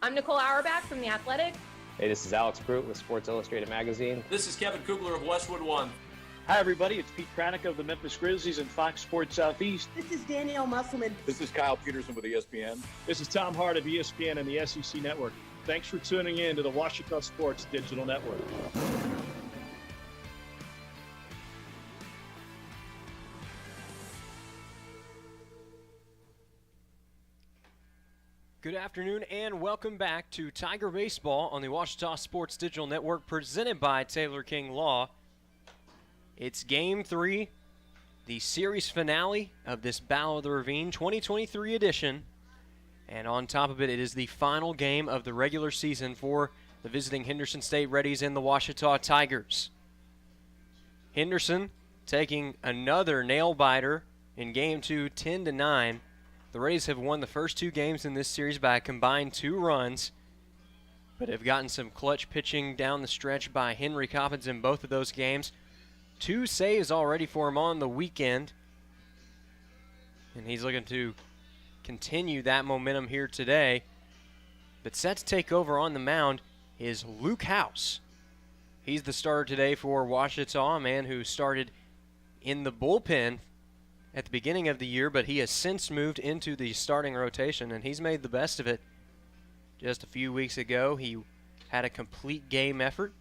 I'm Nicole Auerbach from The Athletic. Hey, this is Alex Pruitt with Sports Illustrated Magazine. This is Kevin Kugler of Westwood One. Hi, everybody. It's Pete Kranick of the Memphis Grizzlies and Fox Sports Southeast. This is Danielle Musselman. This is Kyle Peterson with ESPN. This is Tom Hart of ESPN and the SEC Network. Thanks for tuning in to the Ouachita Sports Digital Network. Good afternoon and welcome back to Tiger Baseball on the Ouachita Sports Digital Network, presented by Taylor King Law. It's Game 3, the series finale of this Battle of the Ravine 2023 edition. And on top of it, it is the final game of the regular season for the visiting Henderson State Reddies and the Ouachita Tigers. Henderson taking another nail-biter in Game 2, 10-9. The Rays have won the first two games in this series by a combined 2 runs, but have gotten some clutch pitching down the stretch by Henry Coppins in both of those games. 2 saves already for him on the weekend, and he's looking to continue that momentum here today. But set to take over on the mound is Luke House. He's the starter today for Ouachita, a man who started in the bullpen at the beginning of the year, but he has since moved into the starting rotation, and he's made the best of it. Just a few weeks ago, he had a complete game effort,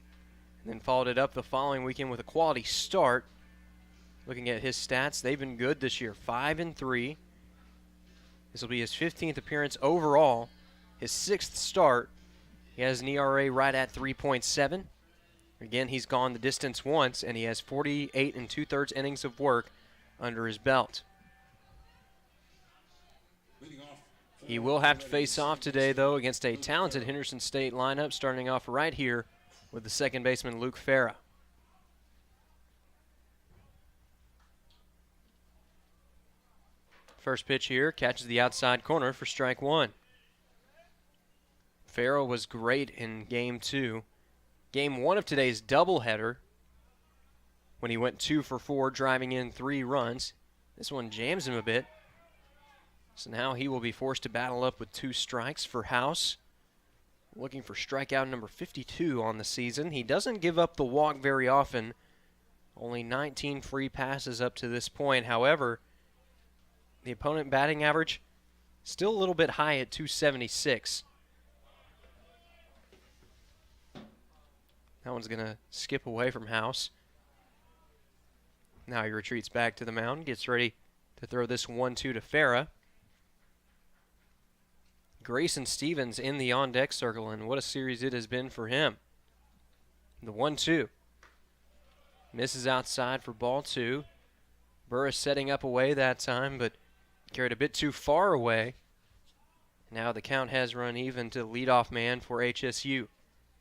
and then followed it up the following weekend with a quality start. Looking at his stats, they've been good this year, 5-3. This will be his 15th appearance overall, his 6th start. He has an ERA right at 3.7. Again, he's gone the distance once, and he has 48 2/3 innings of work under his belt. He will have to face off today, though, against a talented Henderson State lineup, starting off right here with the second baseman, Luke Farah. First pitch here, catches the outside corner for strike 1. Farah was great in Game 2. Game 1 of today's doubleheader, when he went 2 for 4, driving in 3 runs. This one jams him a bit. So now he will be forced to battle up with 2 strikes for House. Looking for strikeout number 52 on the season. He doesn't give up the walk very often. Only 19 free passes up to this point. However, the opponent batting average still a little bit high at 276. That one's going to skip away from House. Now he retreats back to the mound, gets ready to throw this 1-2 to Farah. Grayson Stevens in the on-deck circle, and what a series it has been for him. The 1-2. Misses outside for ball 2. Burris setting up away that time, but carried a bit too far away. Now the count has run even to leadoff man for HSU.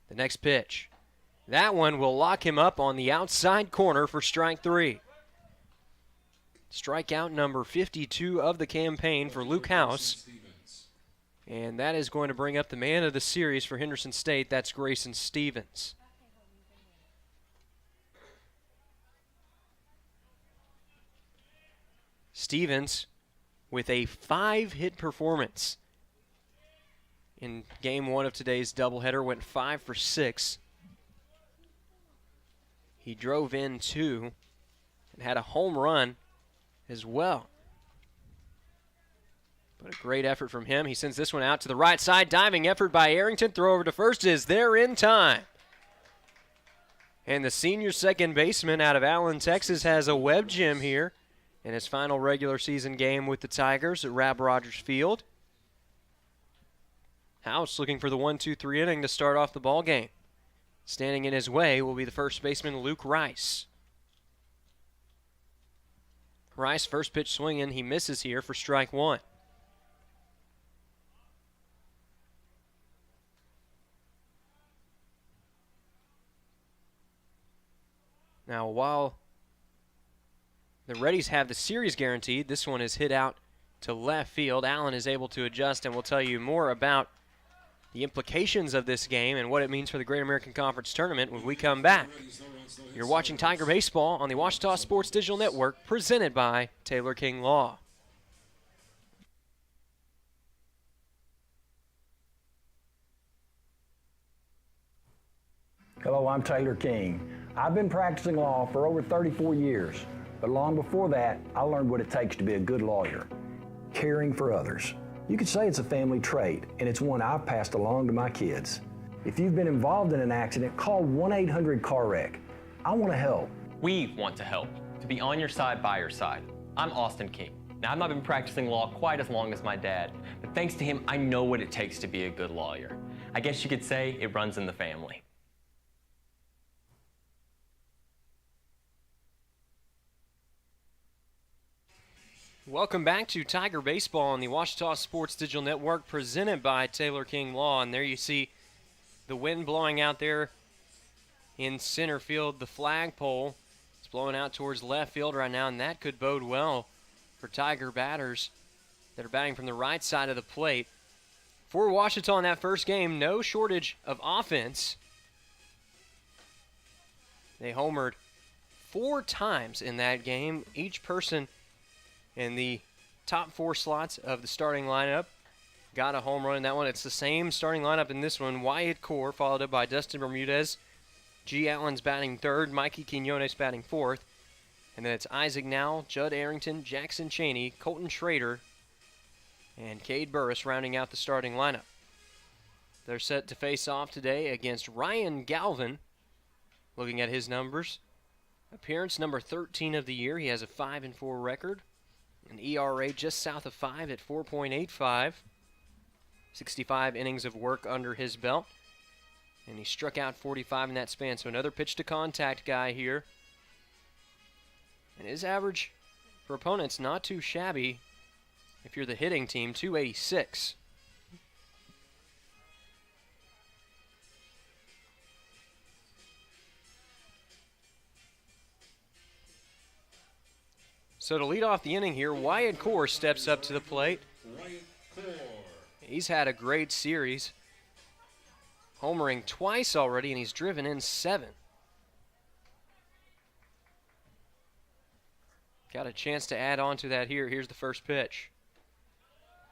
The next pitch. That one will lock him up on the outside corner for strike 3. Strikeout number 52 of the campaign for Luke House. And that is going to bring up the man of the series for Henderson State. That's Grayson Stevens. Stevens with a 5-hit performance in Game 1 of today's doubleheader, went 5 for 6. He drove in 2 and had a home run as well. But a great effort from him. He sends this one out to the right side. Diving effort by Arrington. Throw over to first is there in time. And the senior second baseman out of Allen, Texas, has a web gem here in his final regular season game with the Tigers at Rab Rogers Field. House looking for the 1-2-3 inning to start off the ball game. Standing in his way will be the first baseman, Luke Rice. Rice, first pitch swinging. He misses here for strike 1. Now, while the Reddies have the series guaranteed, this one is hit out to left field. Allen is able to adjust, and we'll tell you more about the implications of this game and what it means for the Great American Conference Tournament when we come back. You're watching Tiger Baseball on the Ouachita Sports Digital Network, presented by Taylor King Law. Hello, I'm Taylor King. I've been practicing law for over 34 years, but long before that, I learned what it takes to be a good lawyer. Caring for others. You could say it's a family trait, and it's one I've passed along to my kids. If you've been involved in an accident, call 1-800-CAR-WRECK. I want to help. We want to help, to be on your side, by your side. I'm Austin King. Now, I've not been practicing law quite as long as my dad, but thanks to him, I know what it takes to be a good lawyer. I guess you could say it runs in the family. Welcome back to Tiger Baseball on the Ouachita Sports Digital Network, presented by Taylor King Law. And there you see the wind blowing out there in center field. The flagpole is blowing out towards left field right now, and that could bode well for Tiger batters that are batting from the right side of the plate. For Ouachita in that first game, no shortage of offense. They homered 4 times in that game. Each person in the top 4 slots of the starting lineup got a home run in that one. It's the same starting lineup in this one. Wyatt Core, followed up by Dustin Bermudez. G. Allen's batting 3rd. Mikey Quinones batting 4th. And then it's Isaac Nowell, Judd Arrington, Jackson Chaney, Colton Schrader, and Cade Burris rounding out the starting lineup. They're set to face off today against Ryan Galvin. Looking at his numbers, appearance number 13 of the year. He has a 5-4 record. An ERA just south of 5 at 4.85. 65 innings of work under his belt. And he struck out 45 in that span. So another pitch to contact guy here. And his average for opponents not too shabby if you're the hitting team, 286. So to lead off the inning here, Wyatt Core steps up to the plate. He's had a great series, homering twice already, and he's driven in 7. Got a chance to add on to that here. Here's the first pitch.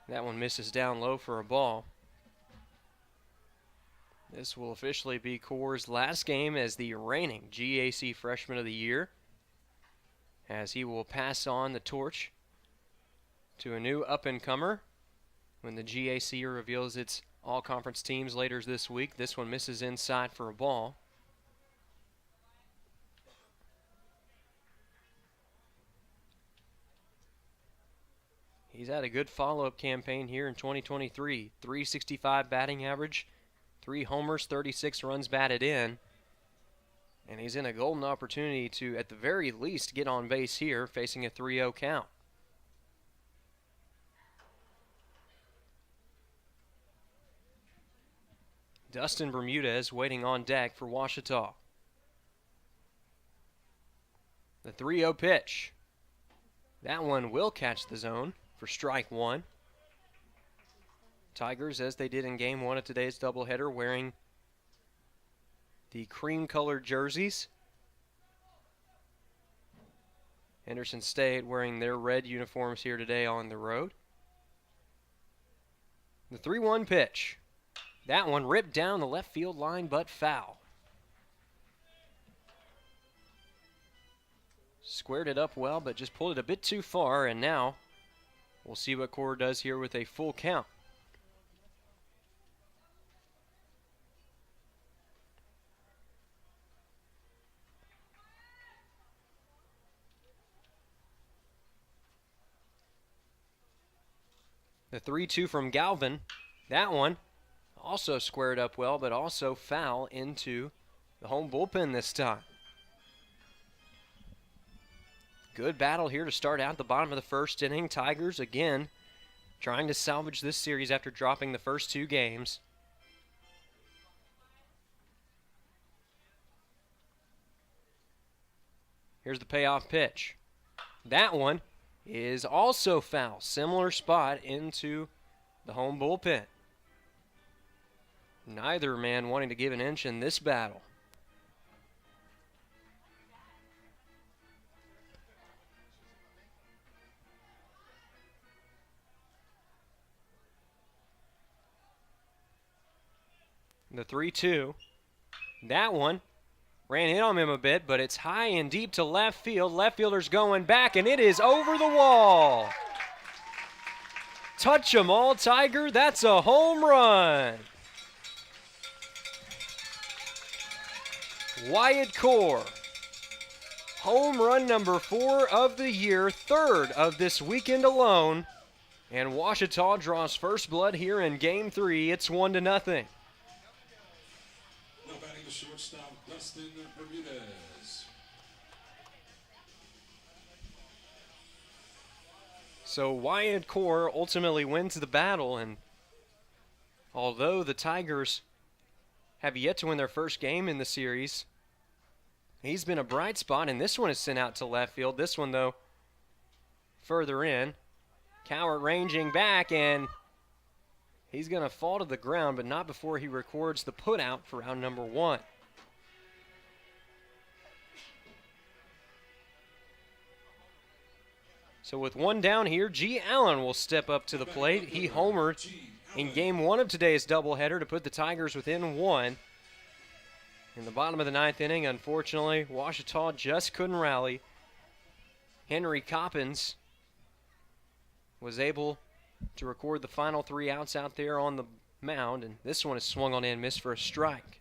That one misses down low for a ball. This will officially be Core's last game as the reigning GAC Freshman of the Year, as he will pass on the torch to a new up-and-comer when the GAC reveals its all-conference teams later this week. This one misses inside for a ball. He's had a good follow-up campaign here in 2023. 365 batting average, 3 homers, 36 runs batted in. And he's in a golden opportunity to, at the very least, get on base here, facing a 3-0 count. Dustin Bermudez waiting on deck for Ouachita. The 3-0 pitch. That one will catch the zone for strike 1. Tigers, as they did in Game 1 of today's doubleheader, wearing the cream-colored jerseys. Henderson State wearing their red uniforms here today on the road. The 3-1 pitch. That one ripped down the left field line, but foul. Squared it up well, but just pulled it a bit too far, and now we'll see what Core does here with a full count. The 3-2 from Galvin. That one also squared up well, but also foul into the home bullpen this time. Good battle here to start out the bottom of the first inning. Tigers, again, trying to salvage this series after dropping the first 2 games. Here's the payoff pitch. That one is also foul. Similar spot into the home bullpen. Neither man wanting to give an inch in this battle. The 3-2. That one ran in on him a bit, but it's high and deep to left field. Left fielder's going back, and it is over the wall. Touch 'em all, Tiger. That's a home run. Wyatt Core. Home run number 4 of the year, 3rd of this weekend alone. And Ouachita draws first blood here in Game 3. It's 1-0. Now batting the shortstop, Dustin Bermudez. So Wyatt Core ultimately wins the battle, and although the Tigers have yet to win their first game in the series, he's been a bright spot, and this one is sent out to left field. This one, though, further in. Cowart ranging back, and he's going to fall to the ground, but not before he records the putout for round number 1. So with one down here, G. Allen will step up to the plate. He homered in Game 1 of today's doubleheader to put the Tigers within 1. In the bottom of the 9th inning, unfortunately, Ouachita just couldn't rally. Henry Coppins was able to record the final 3 outs out there on the mound, and this one is swung on in, missed for a strike.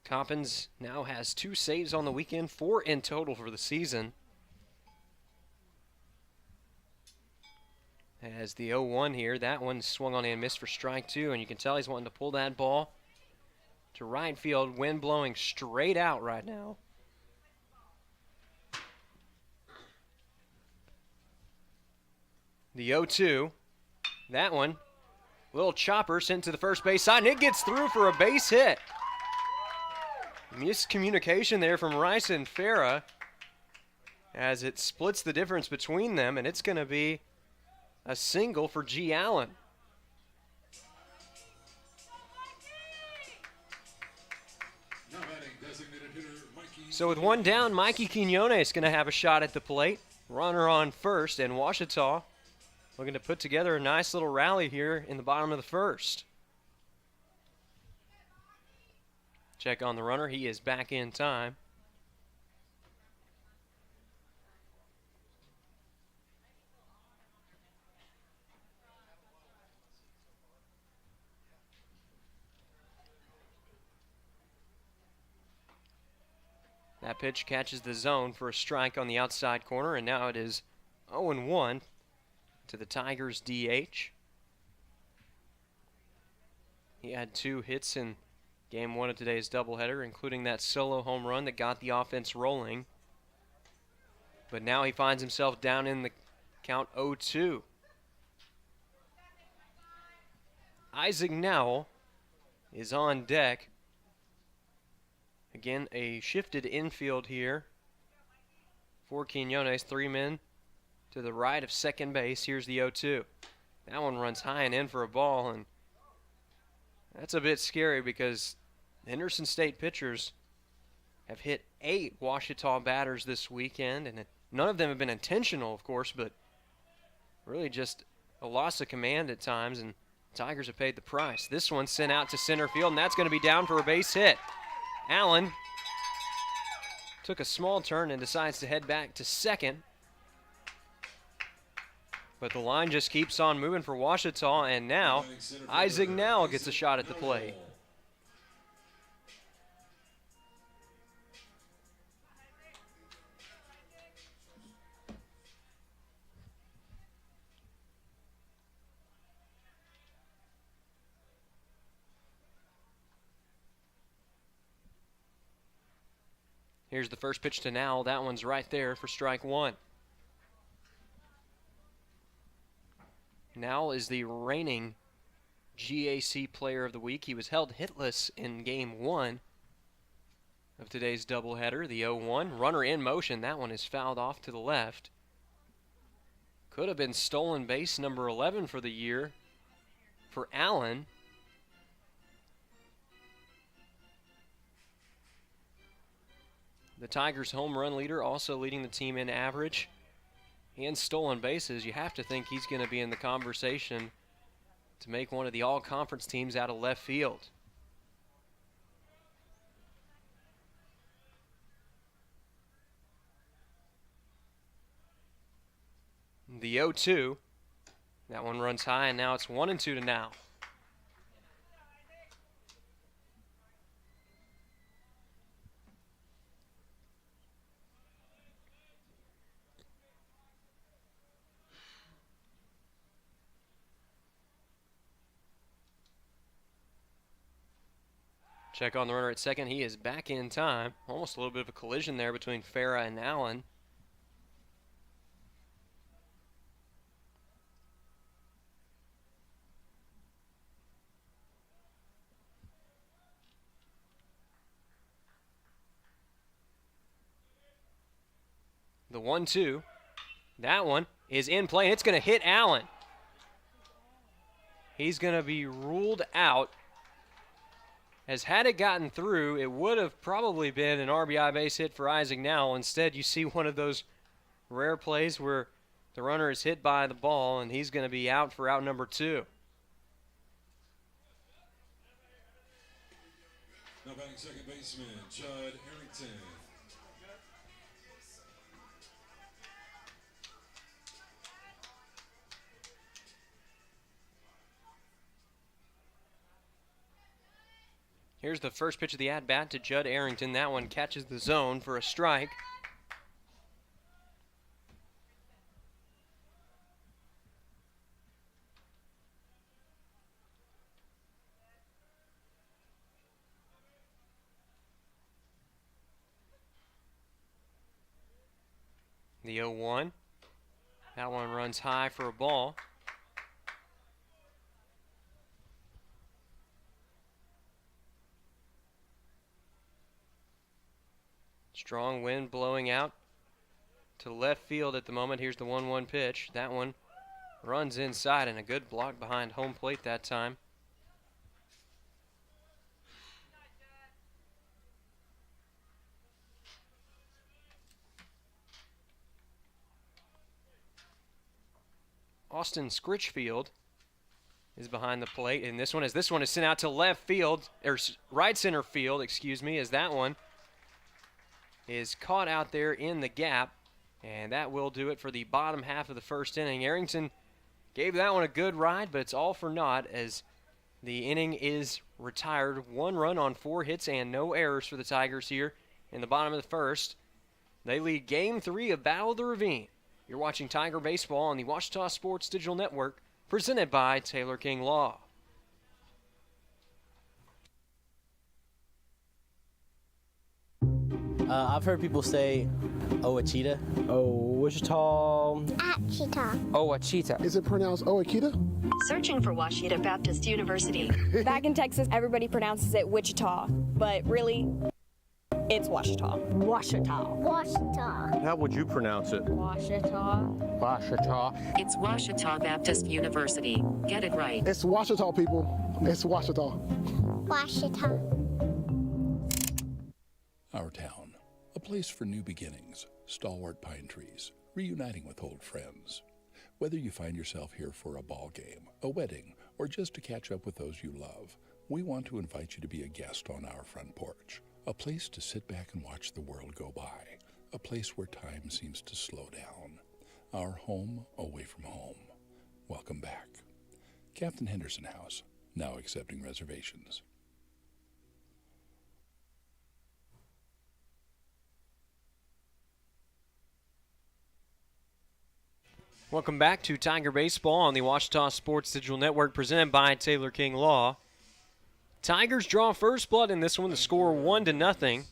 Coppins now has 2 saves on the weekend, 4 in total for the season. As the 0-1 here, that one swung on in, missed for strike 2, and you can tell he's wanting to pull that ball to right field, wind blowing straight out right now. The 0-2, that one, little chopper sent to the first base side, and it gets through for a base hit. Miscommunication there from Rice and Farah as it splits the difference between them, and it's going to be a single for G. Allen. So with one down, Mikey Quinones is going to have a shot at the plate. Runner on first, and Ouachita looking to put together a nice little rally here in the bottom of the first. Check on the runner. He is back in time. That pitch catches the zone for a strike on the outside corner, and now it is 0-1 to the Tigers' DH. He had 2 hits in Game 1 of today's doubleheader, including that solo home run that got the offense rolling. But now he finds himself down in the count 0-2. Isaac Nowell is on deck. Again, a shifted infield here for Quinones. 3 men to the right of second base. Here's the 0-2. That one runs high and in for a ball, and that's a bit scary because Henderson State pitchers have hit 8 Ouachita batters this weekend, and none of them have been intentional, of course, but really just a loss of command at times, and Tigers have paid the price. This one's sent out to center field, and that's going to be down for a base hit. Allen took a small turn and decides to head back to second. But the line just keeps on moving for Ouachita, and now Isaac Nowell gets a shot at the plate. Here's the first pitch to Nowell. That one's right there for strike 1. Nowell is the reigning GAC Player of the Week. He was held hitless in Game 1 of today's doubleheader. The 0-1. Runner in motion. That one is fouled off to the left. Could have been stolen base number 11 for the year for Allen. The Tigers' home run leader, also leading the team in average and stolen bases. You have to think he's going to be in the conversation to make one of the all-conference teams out of left field. The 0-2. That one runs high, and now it's 1-2 to now. Check on the runner at second. He is back in time. Almost a little bit of a collision there between Farah and Allen. The 1-2. That one is in play, and it's going to hit Allen. He's going to be ruled out. As had it gotten through, it would have probably been an RBI base hit for Isaac Now. Instead, you see one of those rare plays where the runner is hit by the ball, and he's going to be out for out number 2. Now batting second baseman, Judd Arrington. Here's the first pitch of the at-bat to Judd Arrington. That one catches the zone for a strike. The 0-1. That one runs high for a ball. Strong wind blowing out to left field at the moment. Here's the 1-1 pitch. That one runs inside, and a good block behind home plate that time. Austin Scritchfield is behind the plate, and this one is sent out to left field, or right center field, excuse me, as that one is caught out there in the gap, and that will do it for the bottom half of the first inning. Arrington gave that one a good ride, but it's all for naught as the inning is retired. 1 run on 4 hits and no errors for the Tigers here in the bottom of the first. They lead Game 3 of Battle of the Ravine. You're watching Tiger Baseball on the Ouachita Sports Digital Network, presented by Taylor King Law. I've heard people say Ouachita. Ouachita. Is it pronounced Ouachita? Searching for Ouachita Baptist University. Back in Texas, everybody pronounces it Wichita, but really, it's Ouachita. Ouachita. How would you pronounce it? Ouachita. It's Ouachita Baptist University. Get it right. It's Ouachita, people. It's Ouachita. Our town, a place for new beginnings, stalwart pine trees, reuniting with old friends. Whether you find yourself here for a ball game, a wedding, or just to catch up with those you love, we want to invite you to be a guest on our front porch, a place to sit back and watch the world go by, a place where time seems to slow down. Our home away from home. Welcome back. Captain Henderson House, now accepting reservations. Welcome back to Tiger Baseball on the Ouachita Sports Digital Network, presented by Taylor King Law. Tigers draw first blood in this one. The score 1-0. Designated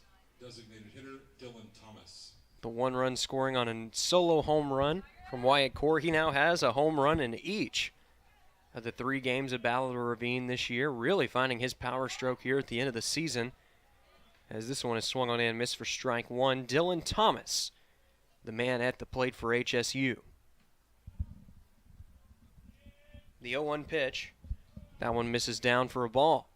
hitter Dylan Thomas. The 1-run scoring on a solo home run from Wyatt Core. He now has a home run in each of the 3 games of Battle of the Ravine this year, really finding his power stroke here at the end of the season, as this one is swung on and missed for strike 1. Dylan Thomas, the man at the plate for HSU. The 0-1 pitch. That one misses down for a ball.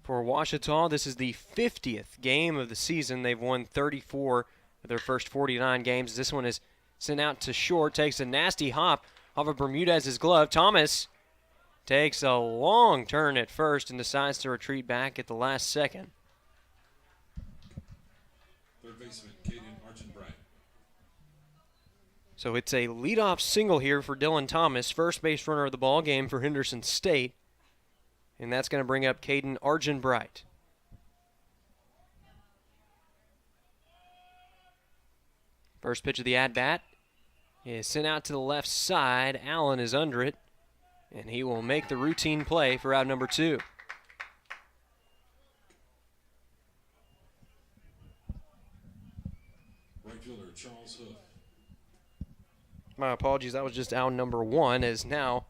For Ouachita, this is the 50th game of the season. They've won 34 of their first 49 games. This one is Sent out to short, takes a nasty hop off of Bermudez's glove. Thomas takes a long turn at first and decides to retreat back at the last second. Third baseman, Caden Archenbright. So it's a leadoff single here for Dylan Thomas, first base runner of the ball game for Henderson State. And that's going to bring up Caden Archenbright. First pitch of the at-bat is sent out to the left side. Allen is under it, and he will make the routine play for out number 2. Right fielder, Charles Hoof. My apologies, that was just out number 1, as now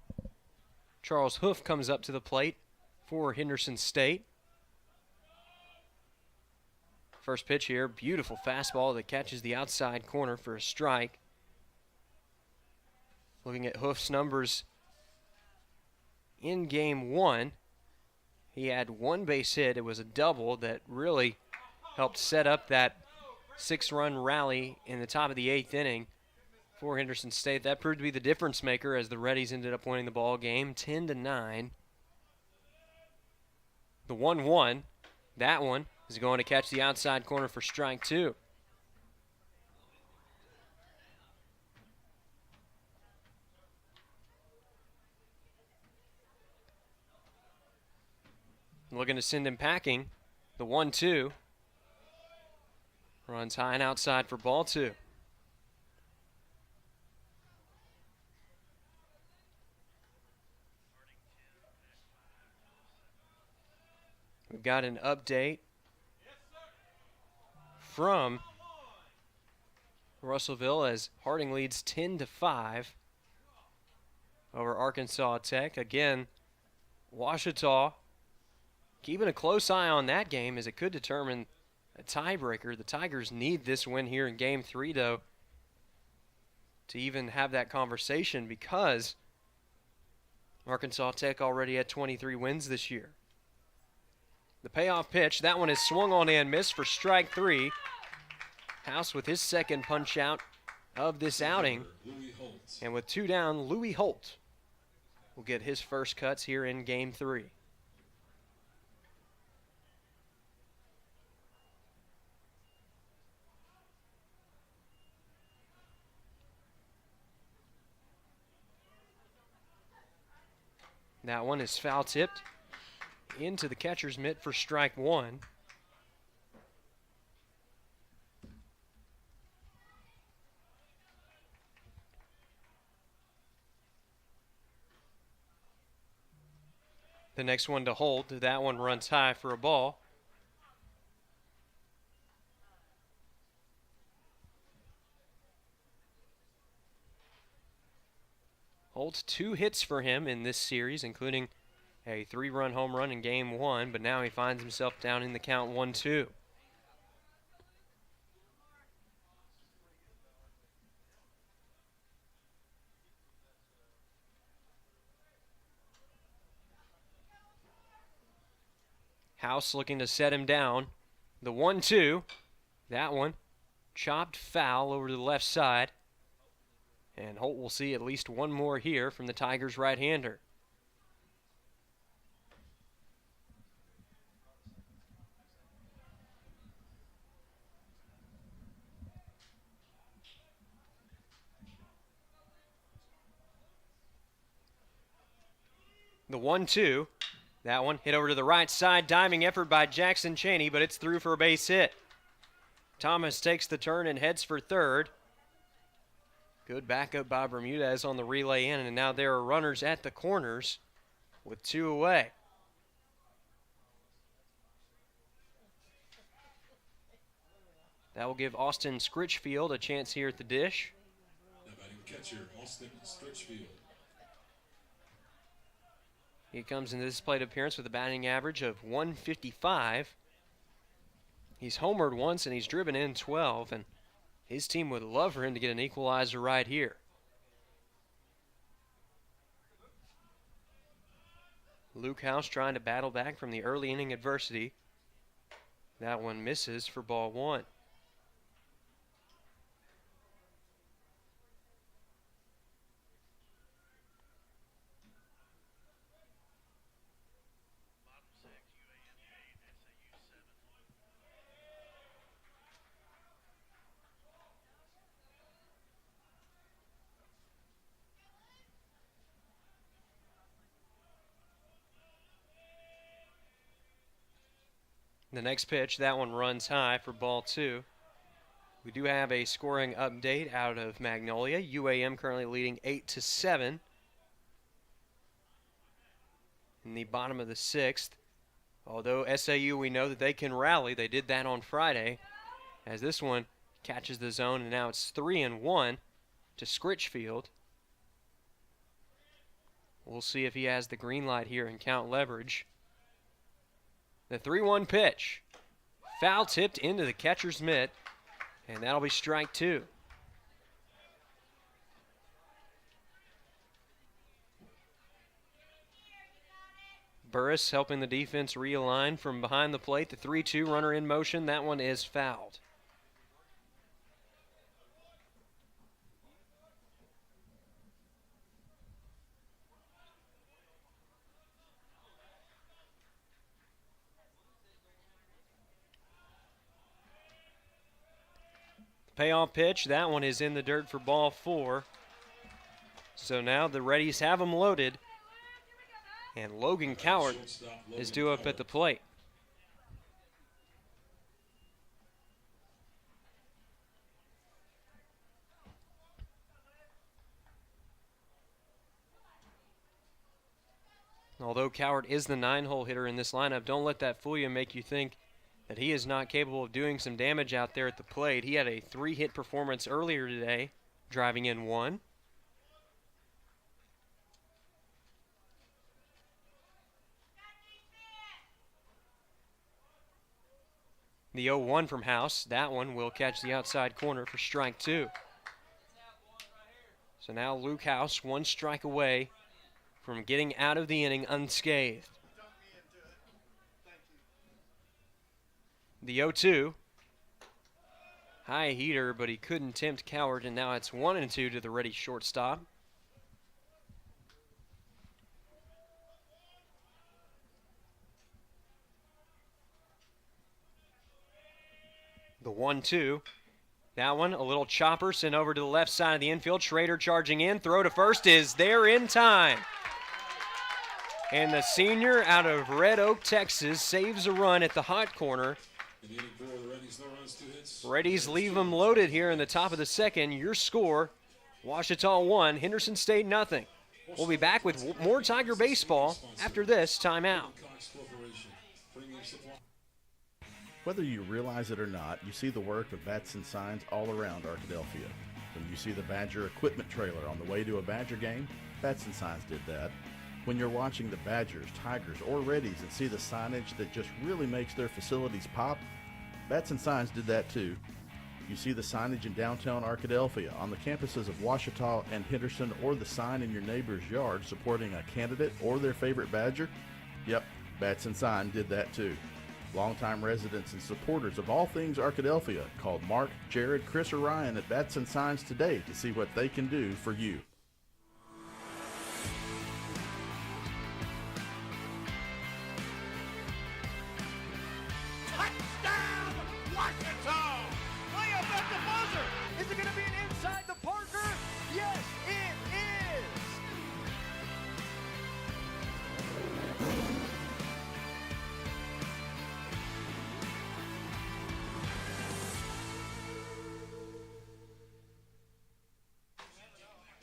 Charles Hoof comes up to the plate for Henderson State. First pitch here, beautiful fastball that catches the outside corner for a strike. Looking at Hoof's numbers in game 1, he had 1 base hit. It was a double that really helped set up that 6-run rally in the top of the 8th inning for Henderson State. That proved to be the difference maker as the Reddies ended up winning the ball game 10-9. The 1-1, that one is going to catch the outside corner for strike 2. Looking to send him packing. The 1-2 runs high and outside for ball 2. We've got an update from Russellville as Harding leads 10-5 over Arkansas Tech. Again, Ouachita keeping a close eye on that game as it could determine a tiebreaker. The Tigers need this win here in Game 3, though, to even have that conversation because Arkansas Tech already had 23 wins this year. The payoff pitch, that one is swung on and missed for strike 3. House with his second punch out of this outing. And with 2 down, Louis Holt will get his first cuts here in Game 3. That one is foul tipped into the catcher's mitt for strike 1. The next one to Holt, that one runs high for a ball. Holt's 2 hits for him in this series, including a 3-run home run in Game 1, but now he finds himself down in the count 1-2. House looking to set him down. The 1-2, that one chopped foul over to the left side. And Holt will see at least one more here from the Tigers' right-hander. The 1-2, that one hit over to the right side, diving effort by Jackson Chaney, but it's through for a base hit. Thomas takes the turn and heads for third. Good backup by Bermudez on the relay in, and now there are runners at the corners with 2 away. That will give Austin Scritchfield a chance here at the dish. Now batting catcher, Austin Scritchfield. He comes into this plate appearance with a batting average of 155. He's homered once and he's driven in 12, and his team would love for him to get an equalizer right here. Luke House trying to battle back from the early inning adversity. That one misses for ball 1. The next pitch, that one runs high for ball 2. We do have a scoring update out of Magnolia. UAM currently leading 8-7 in the bottom of the 6th. Although SAU, we know that they can rally. They did that on Friday, as this one catches the zone, and now it's 3-1 to Scritchfield. We'll see if he has the green light here and count leverage. The 3-1 pitch. Foul tipped into the catcher's mitt, and that'll be strike 2. Burris helping the defense realign from behind the plate. The 3-2 runner in motion. That one is fouled. Payoff pitch, that one is in the dirt for ball 4. So now the Reddies have them loaded, and Logan Cowart is due up at the plate. Although Cowart is the 9-hole hitter in this lineup, don't let that fool you and make you think that he is not capable of doing some damage out there at the plate. He had a 3-hit performance earlier today, driving in 1. The 0-1 from House, that one will catch the outside corner for strike 2. So now Luke House 1 strike away from getting out of the inning unscathed. The 0-2, high heater, but he couldn't tempt Cowart, and now it's 1-2 to the ready shortstop. The 1-2, that one a little chopper sent over to the left side of the infield. Schrader charging in, throw to first is there in time. And the senior out of Red Oak, Texas, saves a run at the hot corner. Reddies leave them loaded here in the top of the 2nd. Your score, Ouachita 1, Henderson State nothing. We'll be back with more Tiger baseball after this timeout. Whether you realize it or not, you see the work of bats and signs all around Arkadelphia. When you see the Badger equipment trailer on the way to a Badger game, Bats and Signs did that. When you're watching the Badgers, Tigers, or Reddies and see the signage that just really makes their facilities pop, Bats and Signs did that too. You see the signage in downtown Arkadelphia, on the campuses of Ouachita and Henderson, or the sign in your neighbor's yard supporting a candidate or their favorite Badger? Yep, Bats and Sign did that too. Longtime residents and supporters of all things Arkadelphia called Mark, Jared, Chris, or Ryan at Bats and Signs today to see what they can do for you. Touchdown, Ouachita! Way up at the buzzer! Is it going to be an inside the Parker? Yes, it is!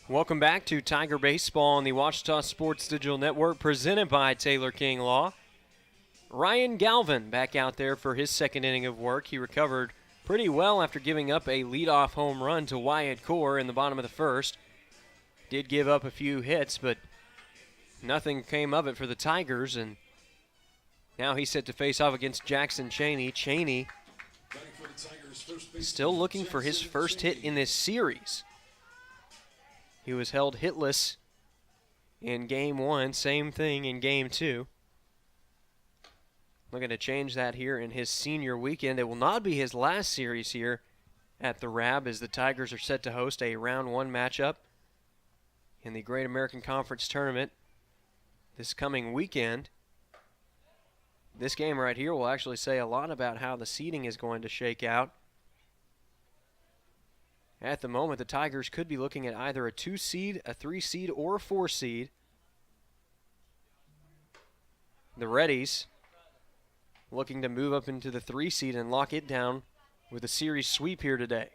Welcome back to Tiger Baseball on the Ouachita Sports Digital Network, presented by Taylor King Law. Ryan Galvin back out there for his 2nd inning of work. He recovered pretty well after giving up a leadoff home run to Wyatt Core in the bottom of the 1st. Did give up a few hits, but nothing came of it for the Tigers, and now he's set to face off against Jackson Cheney. Cheney still looking for his first hit in this series. He was held hitless in Game 1, same thing in Game 2. Looking to change that here in his senior weekend. It will not be his last series here at the RAB, as the Tigers are set to host a Round 1 matchup in the Great American Conference Tournament this coming weekend. This game right here will actually say a lot about how the seeding is going to shake out. At the moment, the Tigers could be looking at either a 2 seed, a 3 seed, or a 4 seed. The Reddies looking to move up into the 3 seed and lock it down with a series sweep here today.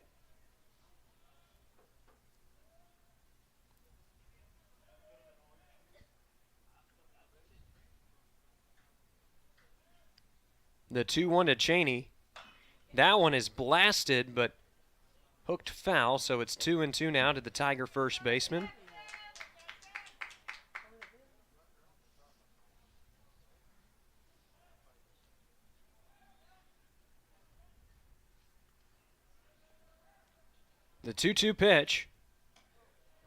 The 2-1 to Cheney. That one is blasted, but hooked foul, so it's 2-2 now to the Tiger first baseman. The 2-2 pitch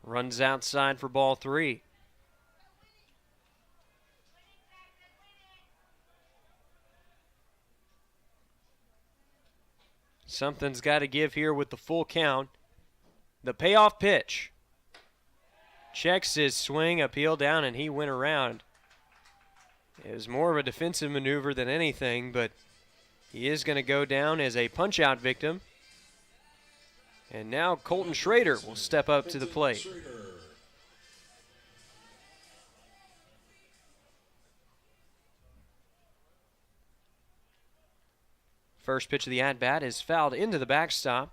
runs outside for ball 3. Something's got to give here with the full count. The payoff pitch. Checks his swing, appeal down, and he went around. It was more of a defensive maneuver than anything, but he is going to go down as a punch-out victim. And now Colton Schrader will step up to the plate. First pitch of the at-bat is fouled into the backstop.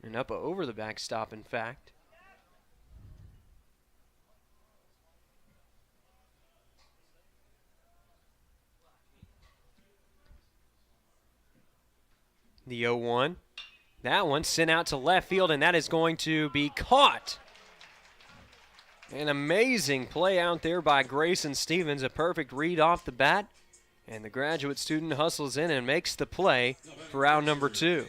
And up over the backstop, in fact. The 0-1. That one sent out to left field, and that is going to be caught. An amazing play out there by Grayson Stevens. A perfect read off the bat. And the graduate student hustles in and makes the play for out number 2.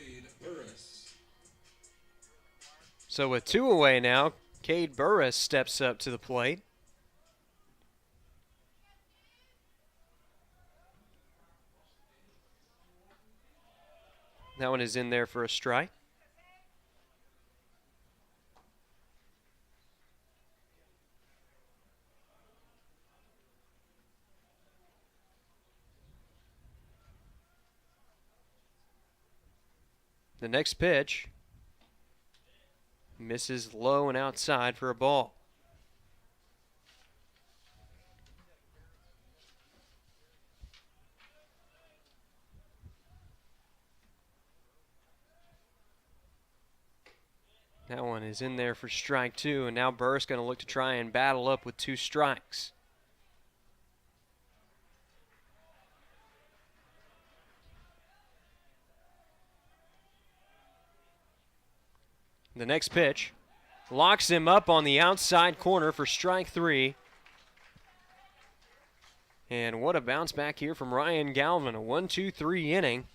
So with 2 away now, Cade Burris steps up to the plate. That one is in there for a strike. The next pitch misses low and outside for a ball. That one is in there for strike 2, and now Burris going to look to try and battle up with 2 strikes. The next pitch locks him up on the outside corner for strike 3. And what a bounce back here from Ryan Galvin, a 1-2-3 inning.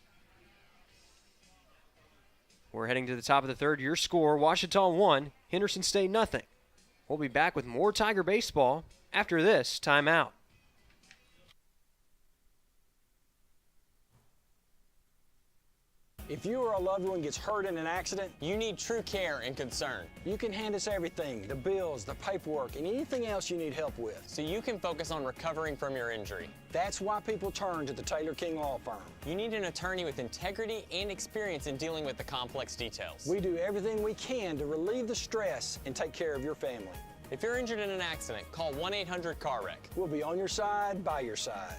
We're heading to the top of the 3rd. Your score, Ouachita 1, Henderson State nothing. We'll be back with more Tiger baseball after this timeout. If you or a loved one gets hurt in an accident, You need true care and concern, you can hand us everything, the bills, the paperwork, and anything else you need help with. so you can focus on recovering from your injury. That's why people turn to the Taylor King Law Firm. You need an attorney with integrity and experience in dealing with the complex details. We do everything we can to relieve the stress and take care of your family. If you're injured in an accident, call 1-800-CAR-WRECK. We'll be on your side, by your side.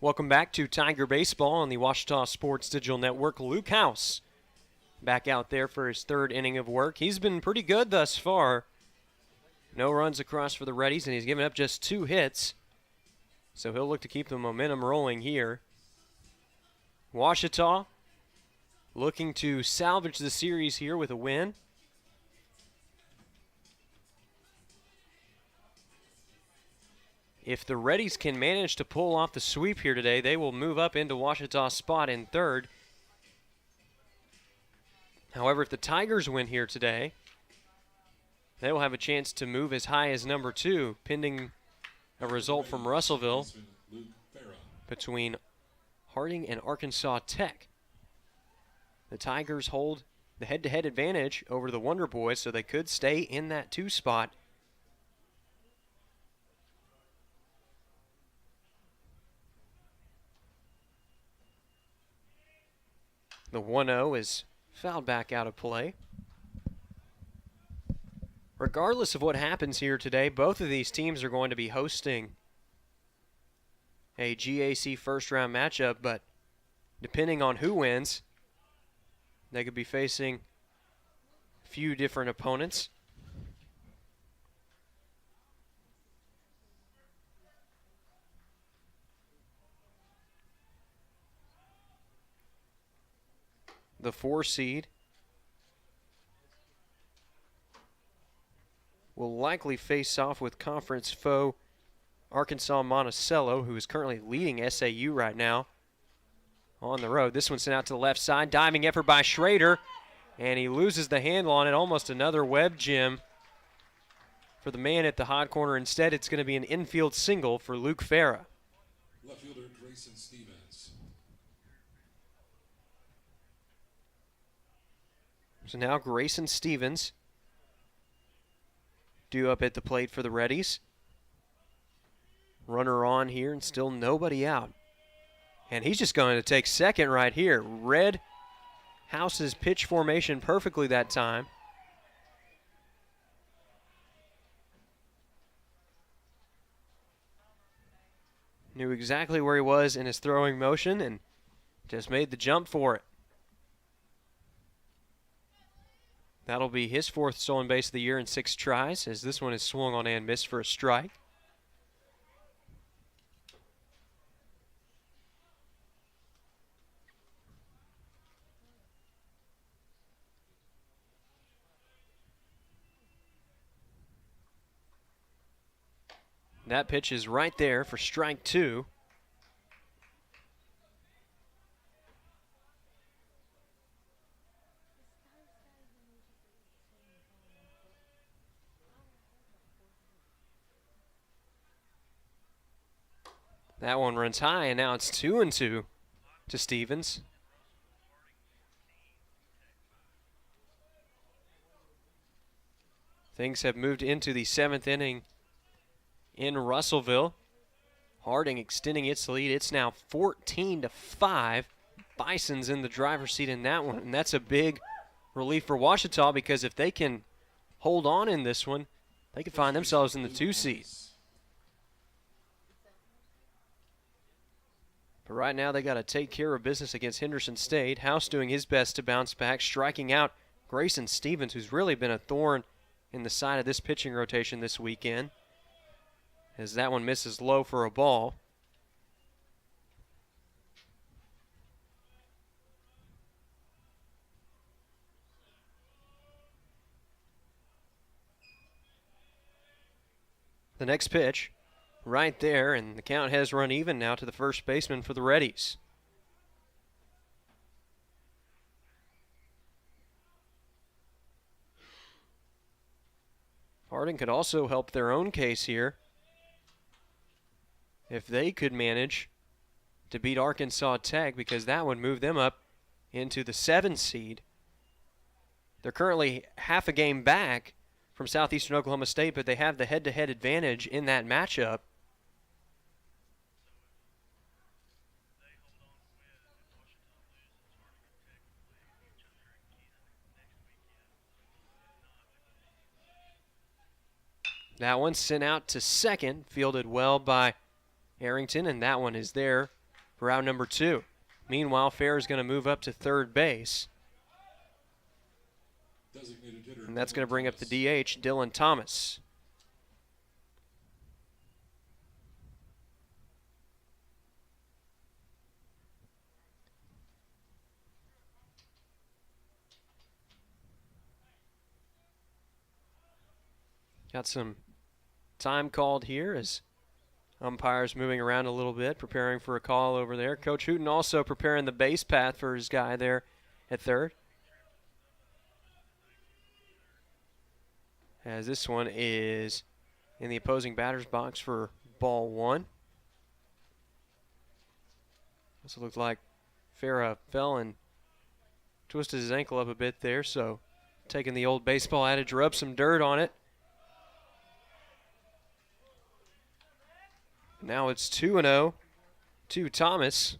Welcome back to Tiger Baseball on the Ouachita Sports Digital Network. Luke House back out there for his 3rd inning of work. He's been pretty good thus far. No runs across for the Reddies, and he's given up just 2 hits. So he'll look to keep the momentum rolling here. Ouachita looking to salvage the series here with a win. If the Reddies can manage to pull off the sweep here today, they will move up into Ouachita's spot in 3rd. However, if the Tigers win here today, they will have a chance to move as high as number 2, pending a result from Russellville between Harding and Arkansas Tech. The Tigers hold the head-to-head advantage over the Wonder Boys, so they could stay in that 2 spot. The 1-0 is fouled back out of play. Regardless of what happens here today, both of these teams are going to be hosting a GAC first-round matchup, but depending on who wins, they could be facing a few different opponents. The 4 seed will likely face off with conference foe Arkansas Monticello, who is currently leading SAU right now on the road. This one sent out to the left side. Diving effort by Schrader, and he loses the handle on it. Almost another web gem for the man at the hot corner. Instead, it's going to be an infield single for Luke Farah. Left fielder Grayson Stevens. So now Grayson Stevens due up at the plate for the Reddies. Runner on here and still nobody out. And he's just going to take second right here. Read House's pitch formation perfectly that time. Knew exactly where he was in his throwing motion and just made the jump for it. That'll be his 4th stolen base of the year in 6 tries, as this one is swung on and missed for a strike. That pitch is right there for strike 2. That one runs high, and now it's 2-2 to Stevens. Things have moved into the 7th inning in Russellville. Harding extending its lead. It's now 14-5. Bison's in the driver's seat in that one, and that's a big relief for Ouachita, because if they can hold on in this one, they could find themselves in the 2 seed. But right now they got to take care of business against Henderson State. House doing his best to bounce back, striking out Grayson Stevens, who's really been a thorn in the side of this pitching rotation this weekend, as that one misses low for a ball. The next pitch right there, and the count has run even now to the first baseman for the Reddies. Harding could also help their own case here if they could manage to beat Arkansas Tech, because that would move them up into the 7 seed. They're currently half a game back from Southeastern Oklahoma State, but they have the head-to-head advantage in that matchup. That one sent out to second, fielded well by Arrington, and that one is there for out number 2. Meanwhile, Fair is going to move up to third base. And that's going to bring up the DH, Dylan Thomas. Got some time called here as umpires moving around a little bit, preparing for a call over there. Coach Hooten also preparing the base path for his guy there at third, as this one is in the opposing batter's box for ball 1. This looked like Farah fell and twisted his ankle up a bit there, so taking the old baseball adage, rub some dirt on it. Now it's 2-0 to Thomas.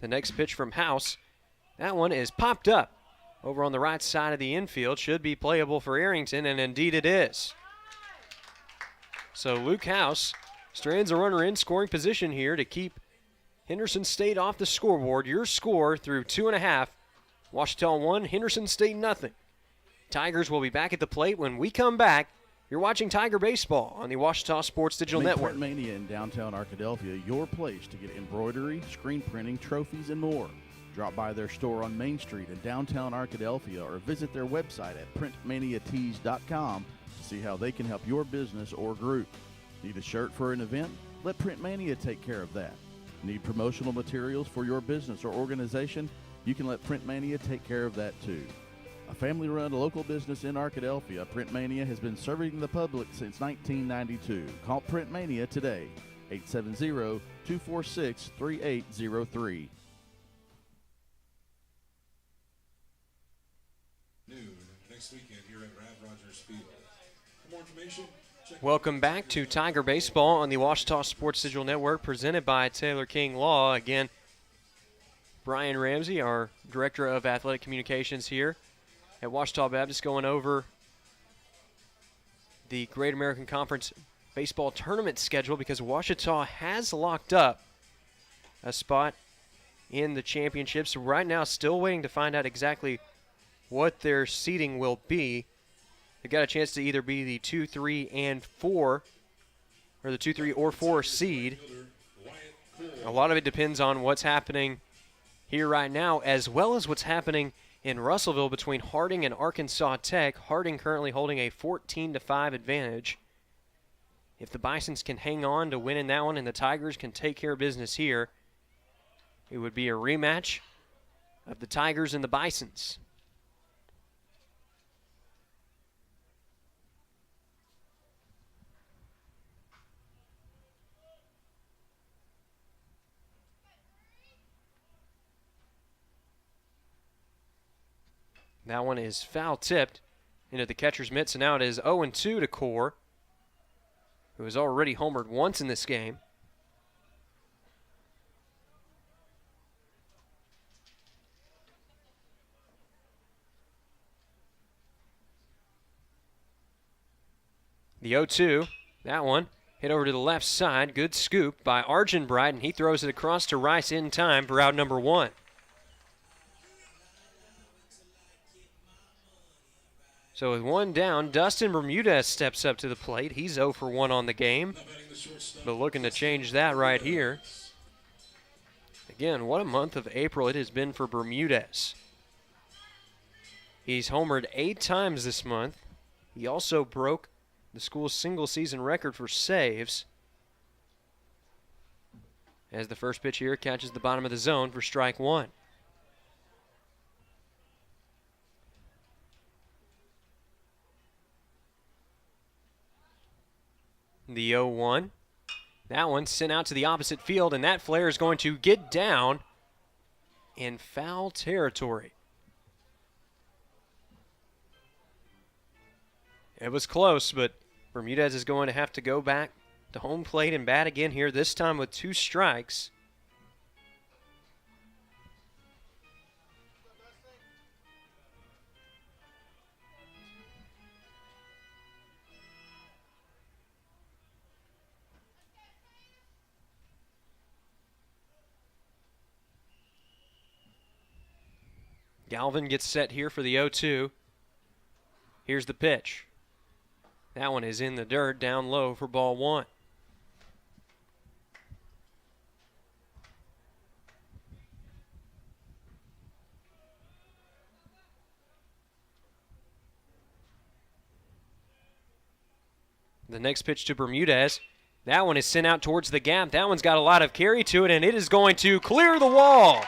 The next pitch from House. That one is popped up over on the right side of the infield. Should be playable for Arrington, and indeed it is. So Luke House strands a runner in scoring position here to keep Henderson State off the scoreboard. Your score through 2.5. Ouachita 1, Henderson State nothing. Tigers will be back at the plate when we come back. You're watching Tiger Baseball on the Ouachita Sports Digital Network. Print Mania in downtown Arkadelphia, your place to get embroidery, screen printing, trophies, and more. Drop by their store on Main Street in downtown Arkadelphia or visit their website at printmaniatees.com to see how they can help your business or group. Need a shirt for an event? Let Print Mania take care of that. Need promotional materials for your business or organization? You can let Print Mania take care of that too. A family-run local business in Arkadelphia, Print Mania has been serving the public since 1992. Call Print Mania today, 870-246-3803. Noon next weekend here at Rav Rogers Field. For more information, check. Welcome back to Tiger Baseball on the Ouachita Sports Digital Network, presented by Taylor King Law. Again, Brian Ramsey, our Director of Athletic Communications here at Ouachita Baptist, going over the Great American Conference baseball tournament schedule because Ouachita has locked up a spot in the championships. Right now, still waiting to find out exactly what their seeding will be. They've got a chance to either be the 2, 3, and 4, or the 2, 3, or 4 seed. A lot of it depends on what's happening here right now, as well as what's happening in Russellville between Harding and Arkansas Tech. Harding currently holding a 14-5 advantage. If the Bisons can hang on to win in that one and the Tigers can take care of business here, it would be a rematch of the Tigers and the Bisons. That one is foul tipped into the catcher's mitts, and now it is 0-2 to Core, who has already homered once in this game. The 0-2, that one hit over to the left side. Good scoop by Argenbright, and he throws it across to Rice in time for out number 1. So with one down, Dustin Bermudez steps up to the plate. He's 0 for 1 on the game, but looking to change that right here. Again, what a month of April it has been for Bermudez. He's homered 8 times this month. He also broke the school's single-season record for saves, as the first pitch here catches the bottom of the zone for strike 1. The 0-1. That one sent out to the opposite field, and that flare is going to get down in foul territory. It was close, but Bermudez is going to have to go back to home plate and bat again here, this time with 2 strikes. Galvin gets set here for the 0-2. Here's the pitch. That one is in the dirt, down low for ball 1. The next pitch to Bermudez. That one is sent out towards the gap. That one's got a lot of carry to it, and it is going to clear the wall.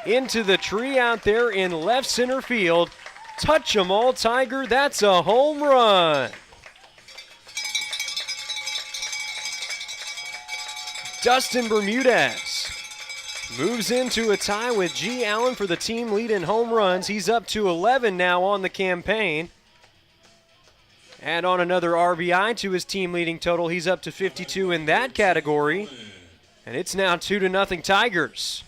Into the tree out there in left center field. Touch 'em all, Tiger. That's a home run. Dustin Bermudez moves into a tie with G. Allen for the team lead in home runs. He's up to 11 now on the campaign. Add on another RBI to his team leading total. He's up to 52 in that category. And it's now 2-0 Tigers.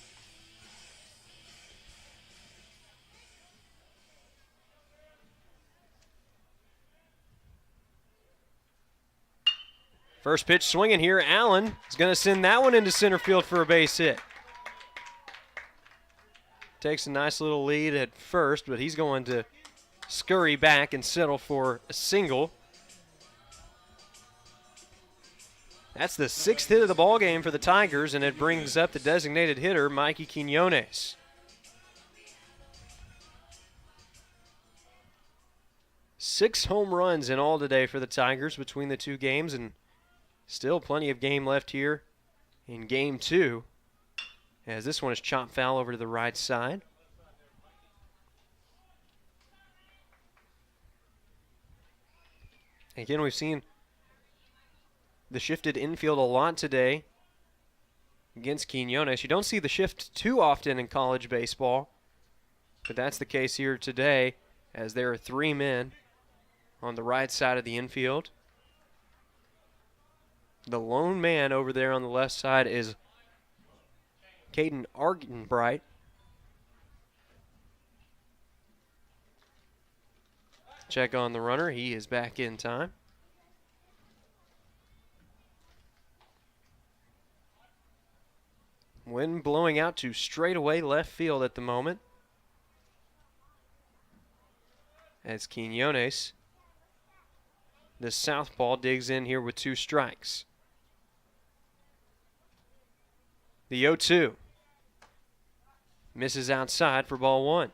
First pitch swinging here. Allen is going to send that one into center field for a base hit. Takes a nice little lead at first, but he's going to scurry back and settle for a single. That's the 6th hit of the ball game for the Tigers, and it brings up the designated hitter, Mikey Quinones. Six home runs in all today for the Tigers between the two games, and still plenty of game left here in Game 2, as this one is chopped foul over to the right side. Again, we've seen the shifted infield a lot today against Quinones. You don't see the shift too often in college baseball, but that's the case here today, as there are 3 men on the right side of the infield. The lone man over there on the left side is Caden Argenbright. Check on the runner. He is back in time. Wind blowing out to straightaway left field at the moment, as Quinones, the southpaw, digs in here with 2 strikes. The 0-2 misses outside for ball 1.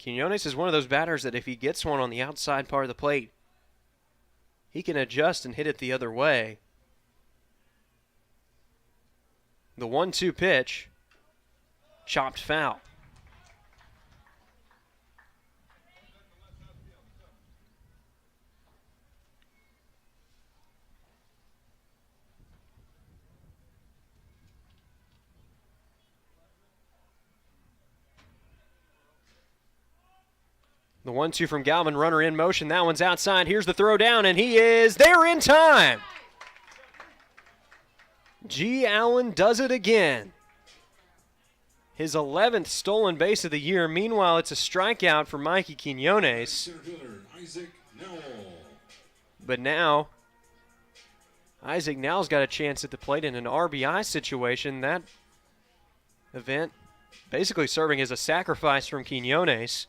Quinones is one of those batters that if he gets one on the outside part of the plate, he can adjust and hit it the other way. The 1-2 pitch, chopped foul. The 1-2 from Galvin, runner in motion. That one's outside. Here's the throw down, and he is there in time. G. Allen does it again. His 11th stolen base of the year. Meanwhile, it's a strikeout for Mikey Quinones. But now, Isaac Now's got a chance at the plate in an RBI situation. That event basically serving as a sacrifice from Quinones.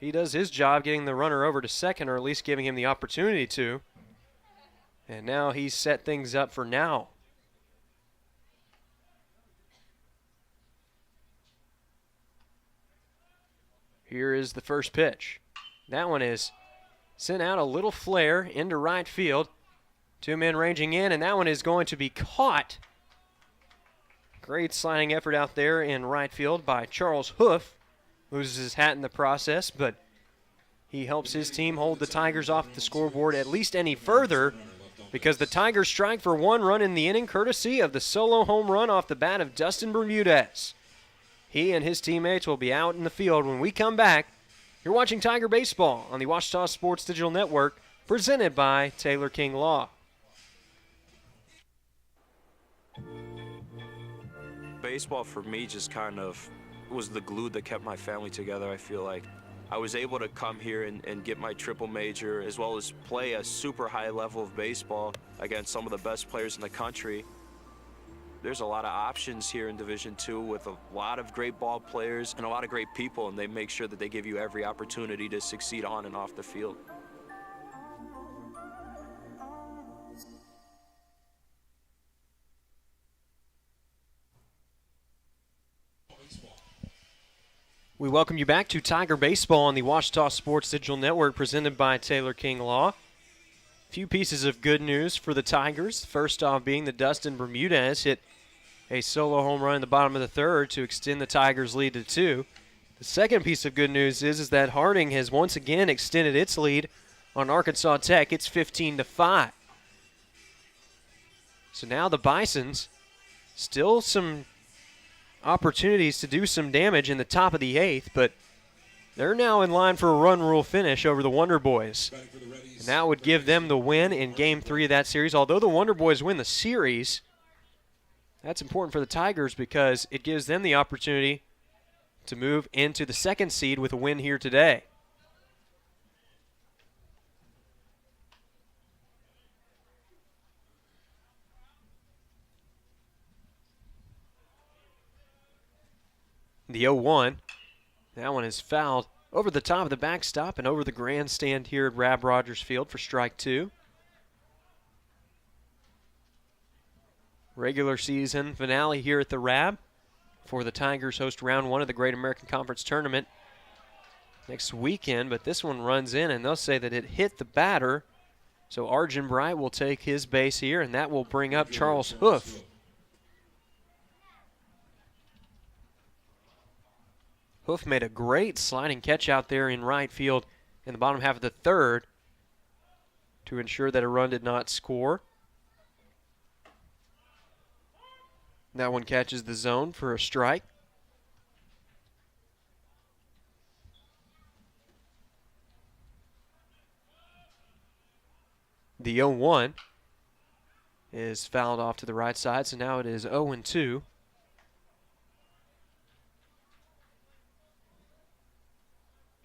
He does his job getting the runner over to second, or at least giving him the opportunity to. And now he's set things up for now. Here is the first pitch. That one is sent out a little flare into right field. 2 men ranging in, and that one is going to be caught. Great sliding effort out there in right field by Charles Hoof. Loses his hat in the process, but he helps his team hold the Tigers off the scoreboard at least any further, because the Tigers strike for 1 run in the inning, courtesy of the solo home run off the bat of Dustin Bermudez. He and his teammates will be out in the field when we come back. You're watching Tiger Baseball on the Ouachita Sports Digital Network, presented by Taylor King Law. Baseball for me just kind of was the glue that kept my family together. I feel like I was able to come here and get my triple major, as well as play a super high level of baseball against some of the best players in the country. There's a lot of options here in Division II with a lot of great ball players and a lot of great people, and they make sure that they give you every opportunity to succeed on and off the field. We welcome you back to Tiger Baseball on the Ouachita Sports Digital Network, presented by Taylor King Law. A few pieces of good news for the Tigers. First off being that Dustin Bermudez hit a solo home run in the bottom of the 3rd to extend the Tigers' lead to 2. The second piece of good news is that Harding has once again extended its lead on Arkansas Tech. It's 15-5. So now the Bisons, still some opportunities to do some damage in the top of the 8th, but They're now in line for a run rule finish over the Wonder Boys. And that would give them the win in Game 3 of that series. Although the Wonder Boys win the series, that's important for the Tigers because it gives them the opportunity to move into the 2nd seed with a win here today. The 0-1, that one is fouled over the top of the backstop and over the grandstand here at Rab Rogers Field for strike 2. Regular season finale here at the Rab for the Tigers host round 1 of the Great American Conference Tournament next weekend, but this one runs in and they'll say that it hit the batter. So Arjun Bright will take his base here, and that will bring up Charles Hoof. Hoof made a great sliding catch out there in right field in the bottom half of the 3rd to ensure that a run did not score. That one catches the zone for a strike. The 0-1 is fouled off to the right side, so now it is 0-2.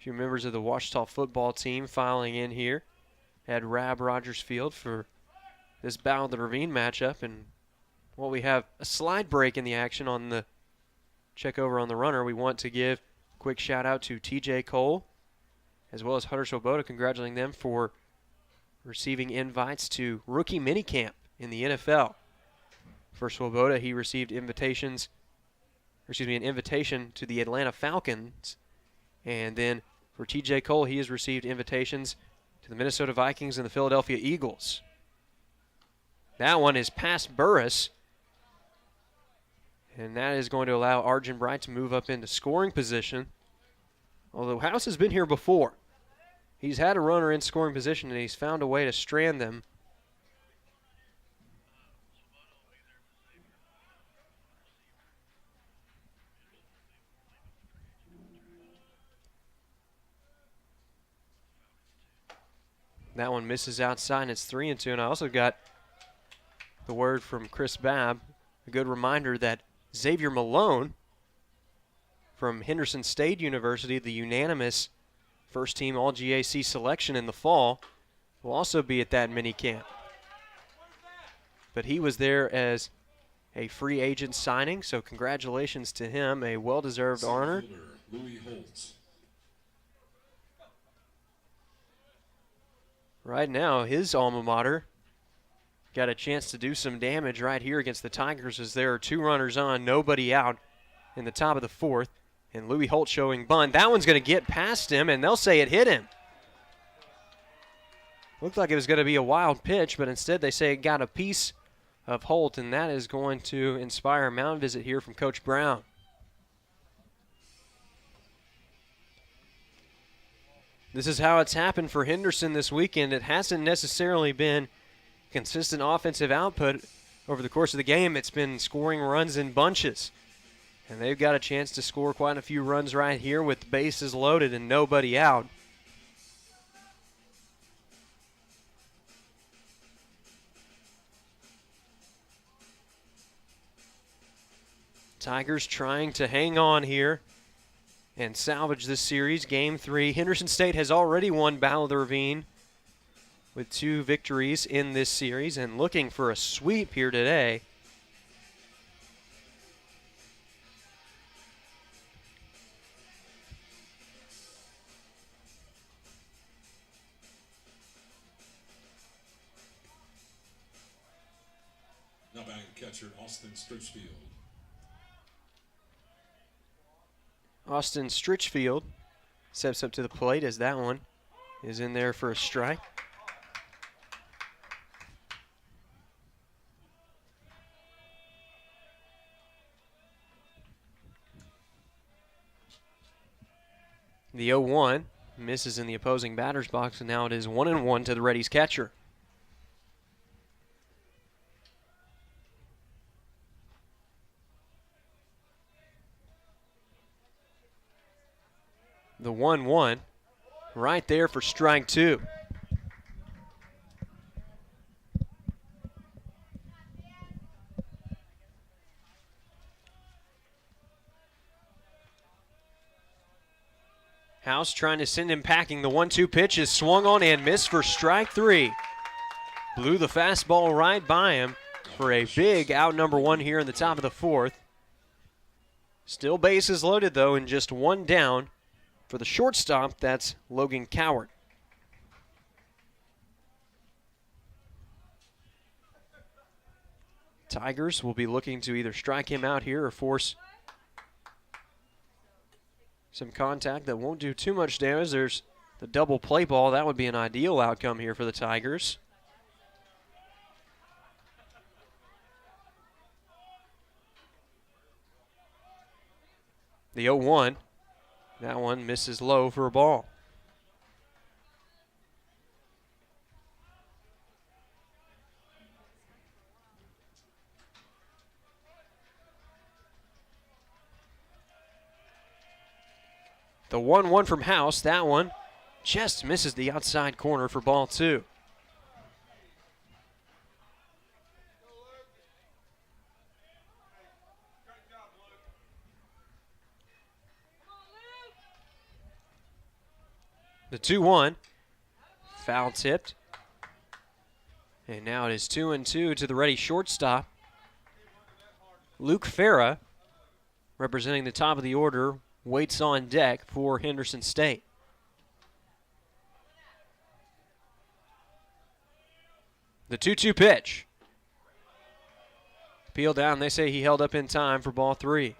A few members of the Ouachita football team filing in here at Rab Rogers Field for this Battle of the Ravine matchup. And while we have a slide break in the action on the check over on the runner, we want to give a quick shout out to TJ Cole as well as Hunter Swoboda, congratulating them for receiving invites to rookie minicamp in the NFL. For Swoboda, he received an invitation to the Atlanta Falcons. And then for TJ Cole, he has received invitations to the Minnesota Vikings and the Philadelphia Eagles. That one is past Burris. And that is going to allow Arjun Bright to move up into scoring position. Although House has been here before. He's had a runner in scoring position, and he's found a way to strand them. That one misses outside, and it's 3-2. And I also got the word from Chris Babb, a good reminder that Xavier Malone from Henderson State University, the unanimous first-team All-GAC selection in the fall, will also be at that mini camp. But he was there as a free agent signing, so congratulations to him, a well-deserved honor. Right now, his alma mater got a chance to do some damage right here against the Tigers as there are 2 runners on, nobody out in the top of the 4th. And Louis Holt showing bunt. That one's going to get past him, and they'll say it hit him. Looked like it was going to be a wild pitch, but instead they say it got a piece of Holt, and that is going to inspire a mound visit here from Coach Brown. This is how it's happened for Henderson this weekend. It hasn't necessarily been consistent offensive output over the course of the game. It's been scoring runs in bunches. And they've got a chance to score quite a few runs right here with the bases loaded and nobody out. Tigers trying to hang on here and salvage this series. Game 3. Henderson State has already won Battle of the Ravine with 2 victories in this series and looking for a sweep here today. Now batting catcher Austin Stritchfield. Austin Stritchfield steps up to the plate as that one is in there for a strike. The 0-1 misses in the opposing batter's box, and now it is 1-1 to the Reddy's catcher. The 1-1 right there for strike two. House trying to send him packing. The 1-2 pitch is swung on and missed for strike three. Blew the fastball right by him for a big out number one here in the top of the fourth. Still bases loaded though, and just one down for the shortstop. That's Logan Cowart. Tigers will be looking to either strike him out here or force some contact that won't do too much damage. There's the double play ball. That would be an ideal outcome here for the Tigers. The 0-1. That one misses low for a ball. The 1-1 from House, that one just misses the outside corner for ball two. The 2-1, foul tipped. And now it is 2-2 to the ready shortstop. Luke Farah, representing the top of the order, waits on deck for Henderson State. The 2-2 pitch. Peel down, they say he held up in time for ball three.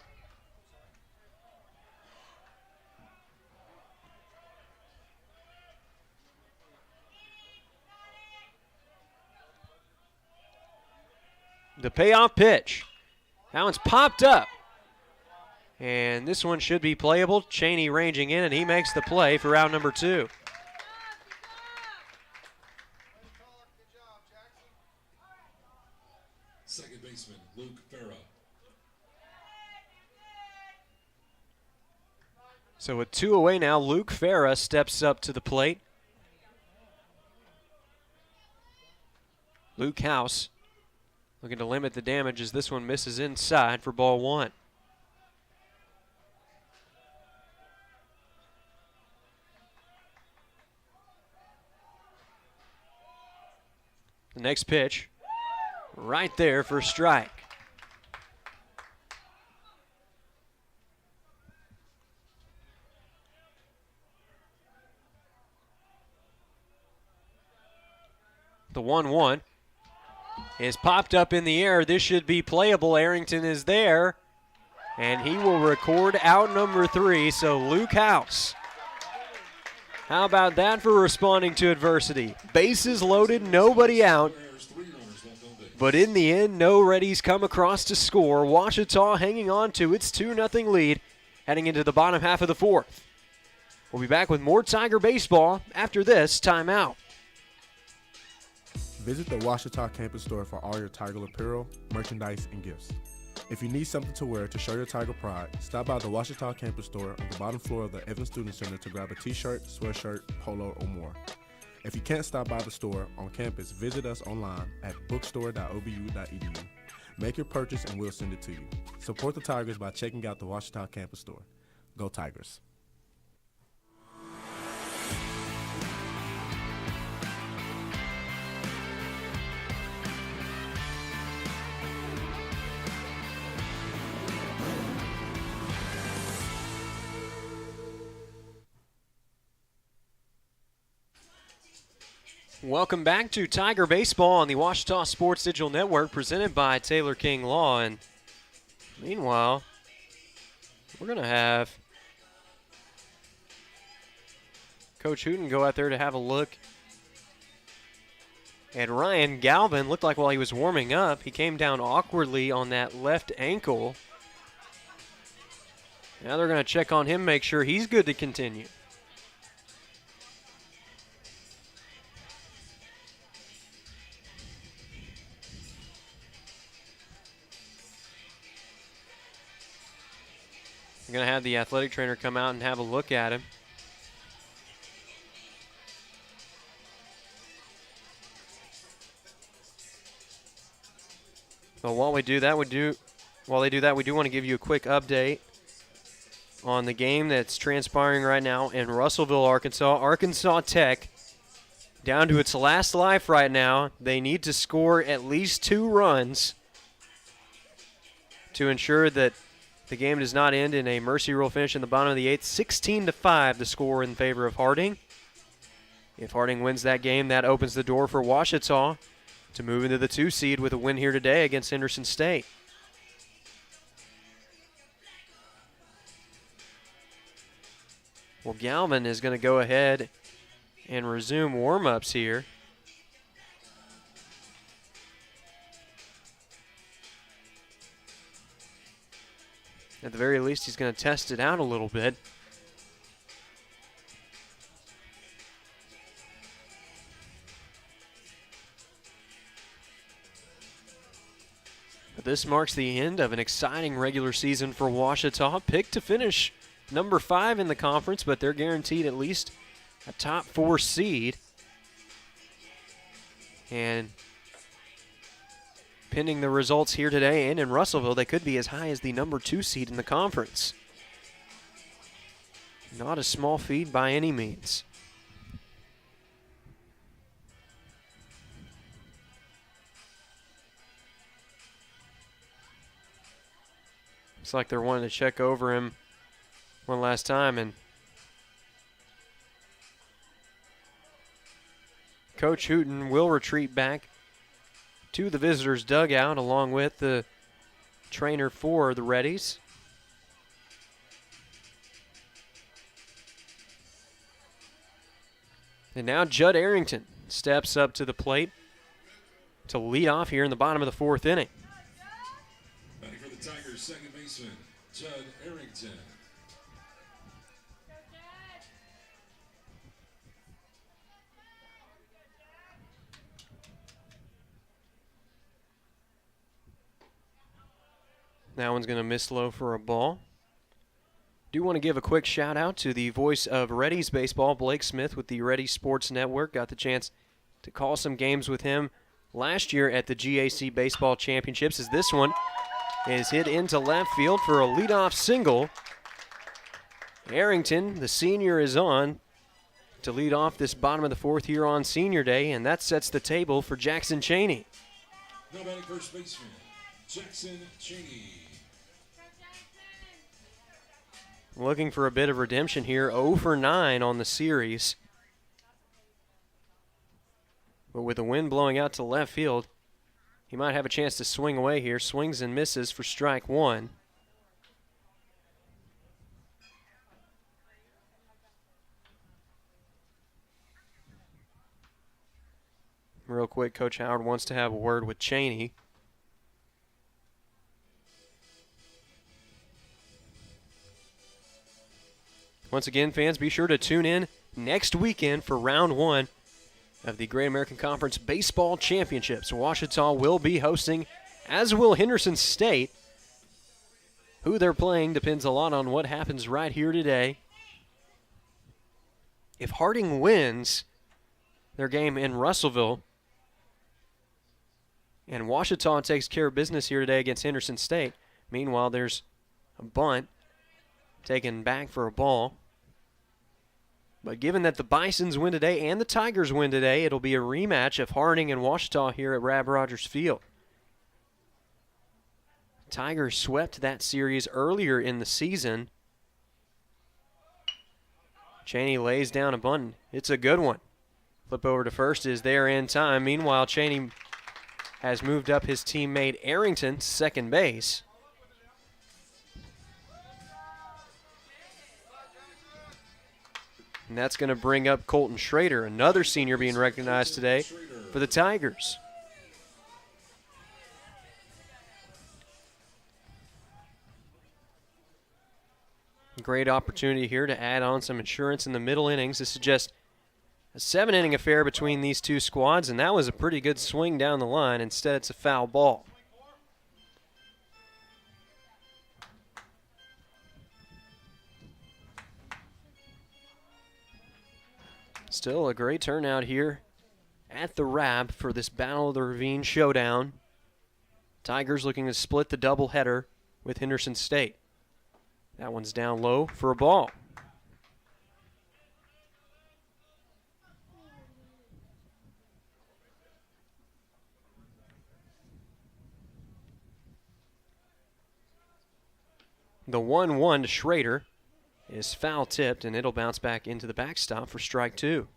The payoff pitch. That one's popped up. And this one should be playable. Cheney ranging in, and he makes the play for out number two. Second baseman, Luke Farah. So with two away now, Luke Farah steps up to the plate. Luke House looking to limit the damage as this one misses inside for ball one. The next pitch, right there for a strike. The 1-1 is popped up in the air. This should be playable. Arrington is there, and he will record out number three. So Luke House, how about that for responding to adversity? Bases loaded, nobody out. But in the end, no readies come across to score. Ouachita hanging on to its 2-0 lead heading into the bottom half of the fourth. We'll be back with more Tiger baseball after this timeout. Visit the Ouachita campus store for all your Tiger apparel, merchandise, and gifts. If you need something to wear to show your Tiger pride, stop by the Ouachita campus store on the bottom floor of the Evans Student Center to grab a t-shirt, sweatshirt, polo, or more. If you can't stop by the store on campus, visit us online at bookstore.obu.edu. Make your purchase and we'll send it to you. Support the Tigers by checking out the Ouachita campus store. Go Tigers. Welcome back to Tiger Baseball on the Ouachita Sports Digital Network, presented by Taylor King Law. And meanwhile, we're going to have Coach Hooten go out there to have a look at Ryan Galvin. Looked like while he was warming up, he came down awkwardly on that left ankle. Now they're going to check on him, make sure he's good to continue. We're going to have the athletic trainer come out and have a look at him. Well, while they do that, we do want to give you a quick update on the game that's transpiring right now in Russellville, Arkansas. Arkansas Tech down to its last life right now. They need to score at least 2 runs to ensure that the game does not end in a mercy rule finish in the bottom of the 8th. 16-5 the score in favor of Harding. If Harding wins that game, that opens the door for Ouachita to move into the 2 seed with a win here today against Henderson State. Well, Galvin is going to go ahead and resume warm-ups here. At the very least, he's going to test it out a little bit. But this marks the end of an exciting regular season for Ouachita. Picked to finish number 5 in the conference, but they're guaranteed at least a top 4 seed. And pending the results here today and in Russellville, they could be as high as the number 2 seed in the conference. Not a small feat by any means. Looks like they're wanting to check over him one last time, and Coach Hooten will retreat back to the visitors' dugout along with the trainer for the Reddies. And now Judd Arrington steps up to the plate to lead off here in the bottom of the 4th inning. Batting for the Tigers, second baseman, Judd Arrington. That one's going to miss low for a ball. Do want to give a quick shout out to the voice of Reddies baseball, Blake Smith with the Reddies Sports Network. Got the chance to call some games with him last year at the GAC Baseball Championships, as this one is hit into left field for a leadoff single. Arrington, the senior, is on to lead off this bottom of the 4th here on Senior Day, and that sets the table for Jackson Cheney. Now batting first baseman, Jackson Cheney. Looking for a bit of redemption here, 0 for 9 on the series. But with the wind blowing out to left field, he might have a chance to swing away here. Swings and misses for strike 1. Real quick, Coach Howard wants to have a word with Cheney. Once again, fans, be sure to tune in next weekend for round 1 of the Great American Conference Baseball Championships. Ouachita will be hosting, as will Henderson State. Who they're playing depends a lot on what happens right here today. If Harding wins their game in Russellville and Ouachita takes care of business here today against Henderson State, meanwhile there's a bunt taken back for a ball. But given that the Bisons win today and the Tigers win today, it'll be a rematch of Harding and Ouachita here at Rab Rogers Field. Tigers swept that series earlier in the season. Cheney lays down a bunt. It's a good one. Flip over to first is there in time. Meanwhile, Cheney has moved up his teammate Arrington to second base. And that's going to bring up Colton Schrader, another senior being recognized today for the Tigers. Great opportunity here to add on some insurance in the middle innings. This is just a 7-inning affair between these two squads, and that was a pretty good swing down the line. Instead, it's a foul ball. Still a great turnout here at the Rab for this Battle of the Ravine showdown. Tigers looking to split the doubleheader with Henderson State. That one's down low for a ball. The 1-1 to Schrader is foul tipped, and it'll bounce back into the backstop for strike two.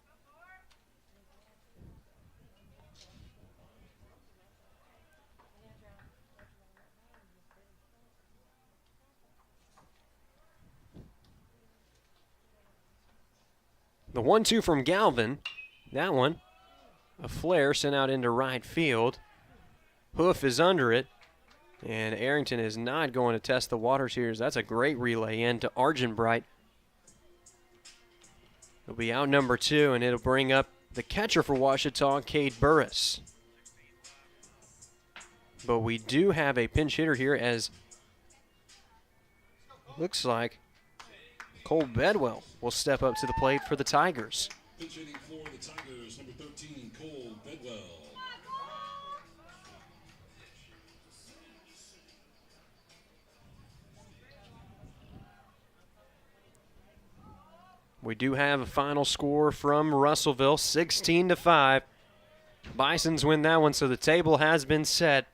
The 1-2 from Galvin. That one, a flare sent out into right field. Hoof is under it. And Arrington is not going to test the waters here. That's a great relay in to Argenbright. It'll be out number 2, and it'll bring up the catcher for Ouachita, Cade Burris. But we do have a pinch hitter here, as looks like Cole Bedwell will step up to the plate for the Tigers. Pinch hitting for the Tigers, number 13, Cole Bedwell. We do have a final score from Russellville, 16-5. Bisons win that one, so the table has been set.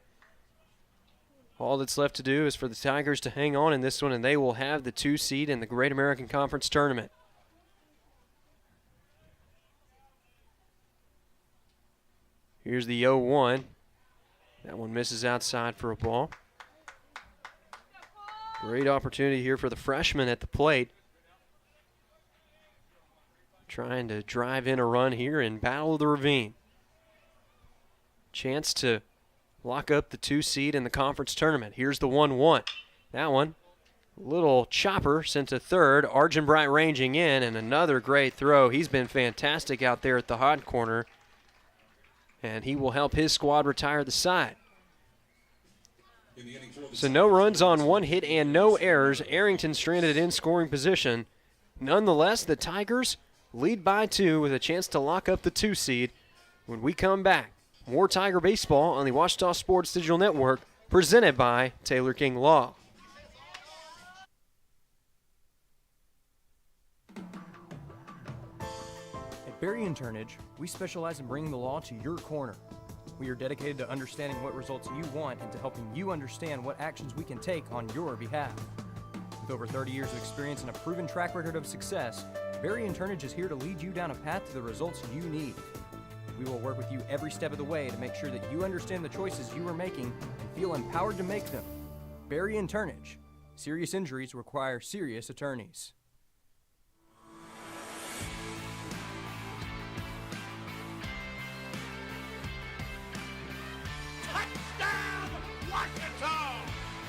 All that's left to do is for the Tigers to hang on in this one, and they will have the 2 seed in the Great American Conference Tournament. Here's the 0-1. That one misses outside for a ball. Great opportunity here for the freshman at the plate. Trying to drive in a run here and battle the Ravine. Chance to lock up the 2 seed in the conference tournament. Here's the 1-1. That one, little chopper sent to third. Argenbright ranging in, and another great throw. He's been fantastic out there at the hot corner, and he will help his squad retire the side. So no runs on 1 hit and no errors. Arrington stranded in scoring position. Nonetheless, the Tigers lead by 2 with a chance to lock up the 2 seed. When we come back, more Tiger baseball on the Ouachita Sports Digital Network, presented by Taylor King Law. At Berry & Turnage, we specialize in bringing the law to your corner. We are dedicated to understanding what results you want and to helping you understand what actions we can take on your behalf. With over 30 years of experience and a proven track record of success, Berry & Turnage is here to lead you down a path to the results you need. We will work with you every step of the way to make sure that you understand the choices you are making and feel empowered to make them. Berry & Turnage. Serious injuries require serious attorneys. Touchdown, Ouachita!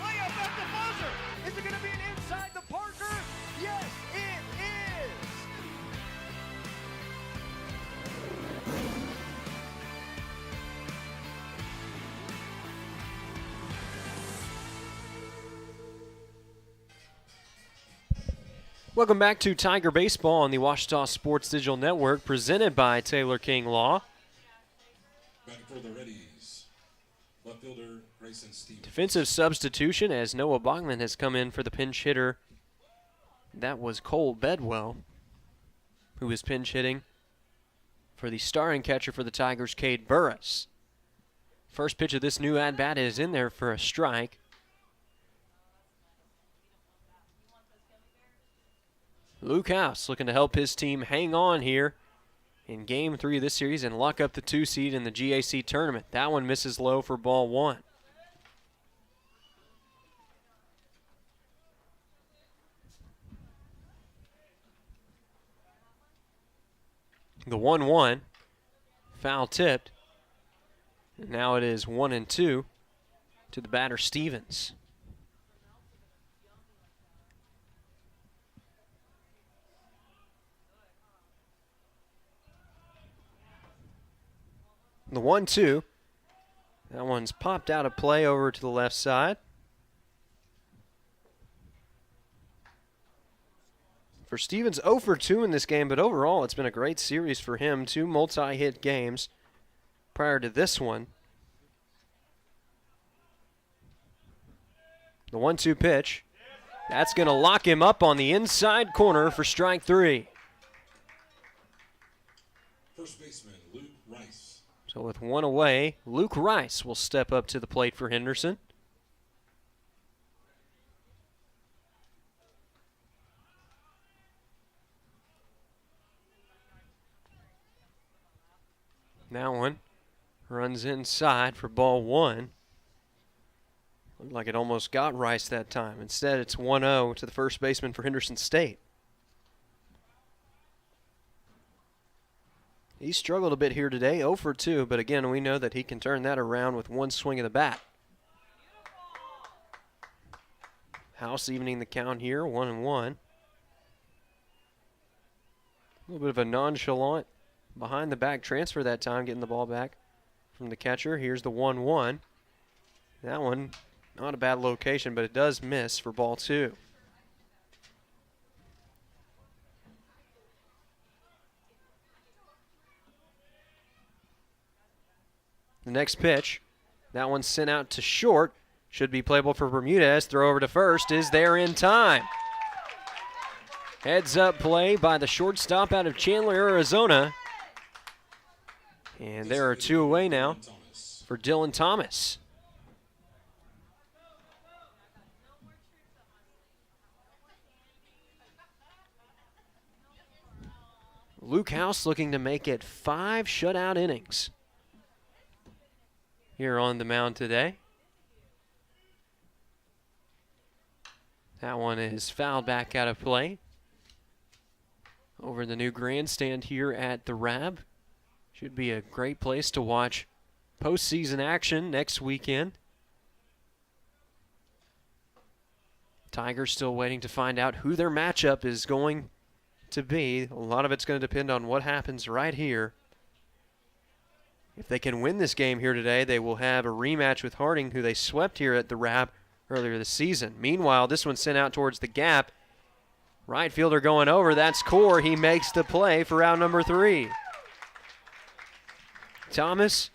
Way up at the buzzer! Is it going to be an inside the Parker? Yes, it is! Welcome back to Tiger Baseball on the Ouachita Sports Digital Network, presented by Taylor King Law. Batting for the Reddies, left fielder Grayson Stevens. Defensive substitution as Noah Bachman has come in for the pinch hitter. That was Cole Bedwell, who is pinch hitting for the starting catcher for the Tigers, Cade Burris. First pitch of this new at-bat is in there for a strike. Luke House looking to help his team hang on here in Game 3 of this series and lock up the 2 seed in the GAC tournament. That one misses low for ball 1. The 1-1, foul tipped. And now it is 1-2 to the batter, Stevens. The 1-2. That one's popped out of play over to the left side. For Stevens, 0 for 2 in this game, but overall it's been a great series for him. 2 multi-hit games prior to this one. The 1-2 pitch. That's going to lock him up on the inside corner for strike 3. First baseman, Luke Rice. So with one away, Luke Rice will step up to the plate for Henderson. That one runs inside for ball 1. Looked like it almost got Rice that time. Instead, it's 1-0 to the first baseman for Henderson State. He struggled a bit here today, 0 for 2, but again, we know that he can turn that around with one swing of the bat. House evening the count here, 1-1. A little bit of a nonchalant behind the back transfer that time, getting the ball back from the catcher. Here's the 1-1. That one, not a bad location, but it does miss for ball 2. The next pitch, that one's sent out to short. Should be playable for Bermudez. Throw over to first is there in time. Heads up play by the shortstop out of Chandler, Arizona. And there are 2 away now for Dylan Thomas. Luke House looking to make it 5 shutout innings here on the mound today. That one is fouled back out of play. Over the new grandstand here at the RAB. Should be a great place to watch postseason action next weekend. Tigers still waiting to find out who their matchup is going to be. A lot of it's going to depend on what happens right here. If they can win this game here today, they will have a rematch with Harding, who they swept here at the RAB earlier this season. Meanwhile, this one sent out towards the gap. Right fielder going over. That's Core. He makes the play for out number 3. Thomas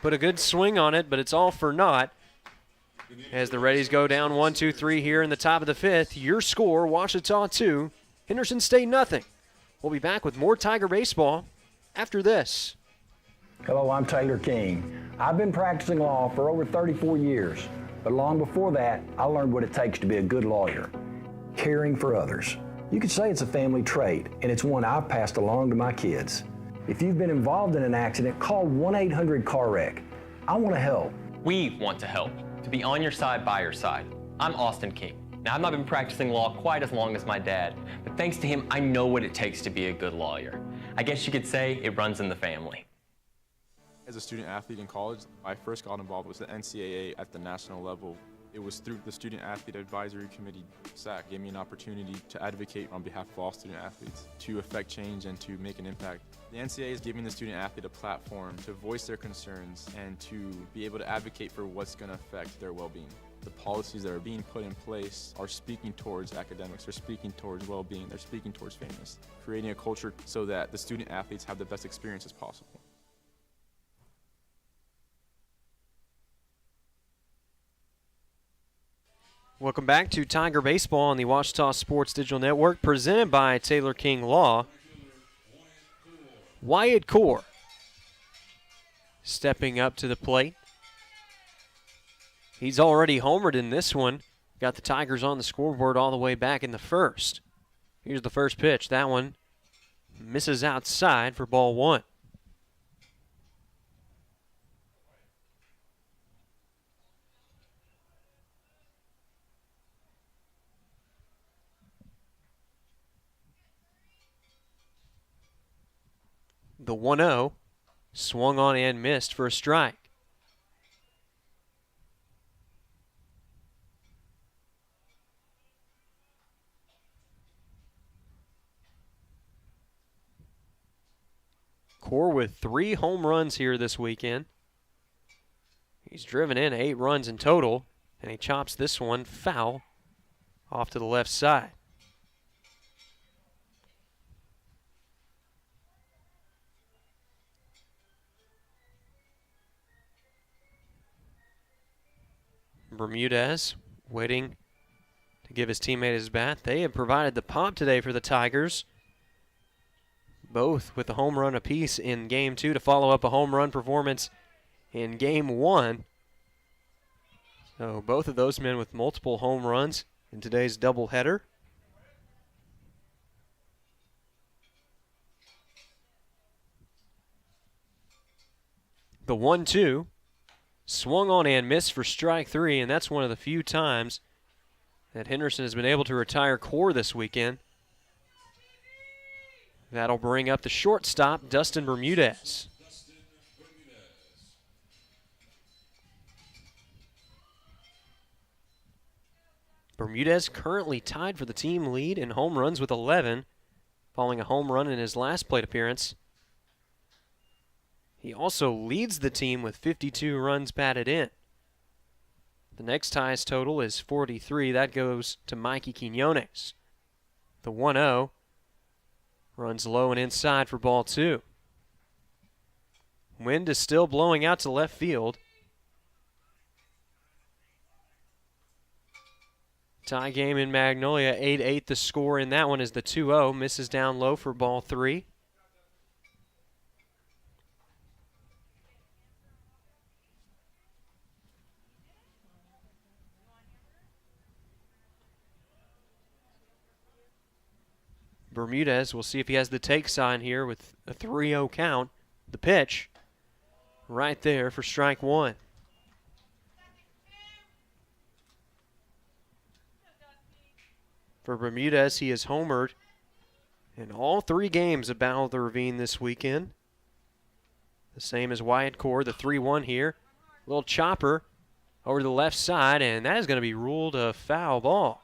put a good swing on it, but it's all for naught. As the Reddies go down 1-2-3 here in the top of the 5th. Your score, Ouachita 2, Henderson State nothing. We'll be back with more Tiger baseball after this. Hello, I'm Taylor King. I've been practicing law for over 34 years, but long before that, I learned what it takes to be a good lawyer, caring for others. You could say it's a family trait, and it's one I've passed along to my kids. If you've been involved in an accident, call 1-800-CAR-WRECK. I want to help. We want to help, to be on your side, by your side. I'm Austin King. Now, I've not been practicing law quite as long as my dad, but thanks to him, I know what it takes to be a good lawyer. I guess you could say it runs in the family. As a student athlete in college, I first got involved with the NCAA at the national level. It was through the Student Athlete Advisory Committee, SAC, gave me an opportunity to advocate on behalf of all student athletes, to affect change and to make an impact. The NCAA is giving the student athlete a platform to voice their concerns and to be able to advocate for what's going to affect their well-being. The policies that are being put in place are speaking towards academics, they're speaking towards well-being, they're speaking towards fairness, creating a culture so that the student athletes have the best experiences possible. Welcome back to Tiger Baseball on the Ouachita Sports Digital Network, presented by Taylor King Law. Wyatt Core stepping up to the plate. He's already homered in this one. Got the Tigers on the scoreboard all the way back in the first. Here's the first pitch. That one misses outside for ball 1. The 1-0 swung on and missed for a strike. Core with 3 home runs here this weekend. He's driven in 8 runs in total, and he chops this one foul off to the left side. Bermudez waiting to give his teammate his bat. They have provided the pop today for the Tigers, both with a home run apiece in Game 2 to follow up a home run performance in Game 1. So both of those men with multiple home runs in today's doubleheader. The 1-2 swung on and missed for strike 3, and that's one of the few times that Henderson has been able to retire core this weekend. That'll bring up the shortstop, Dustin Bermudez. Bermudez currently tied for the team lead in home runs with 11, following a home run in his last plate appearance. He also leads the team with 52 runs batted in. The next highest total is 43. That goes to Mikey Quinones. The 1-0 runs low and inside for ball 2. Wind is still blowing out to left field. Tie game in Magnolia, 8-8 the score in that one is the 2-0. Misses down low for ball 3. Bermudez, we'll see if he has the take sign here with a 3-0 count. The pitch right there for strike 1. For Bermudez, he has homered in all 3 games of Battle of the Ravine this weekend. The same as Wyatt Core, the 3-1 here. Little chopper over to the left side, and that is going to be ruled a foul ball.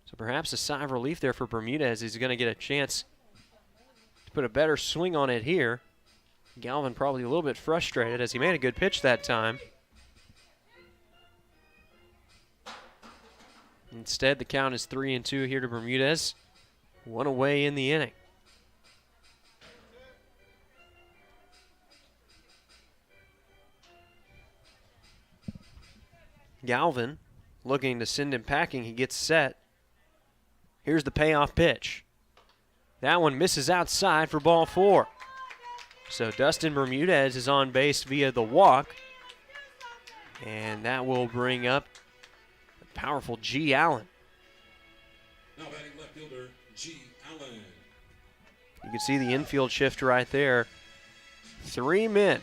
So perhaps a sigh of relief there for Bermudez. He's going to get a chance to put a better swing on it here. Galvin probably a little bit frustrated as he made a good pitch that time. Instead, the count is 3-2 here to Bermudez. 1 away in the inning. Galvin looking to send him packing. He gets set. Here's the payoff pitch. That one misses outside for ball 4. So Dustin Bermudez is on base via the walk. And that will bring up the powerful G. Allen. Now batting left fielder, G. Allen. You can see the infield shift right there. 3 men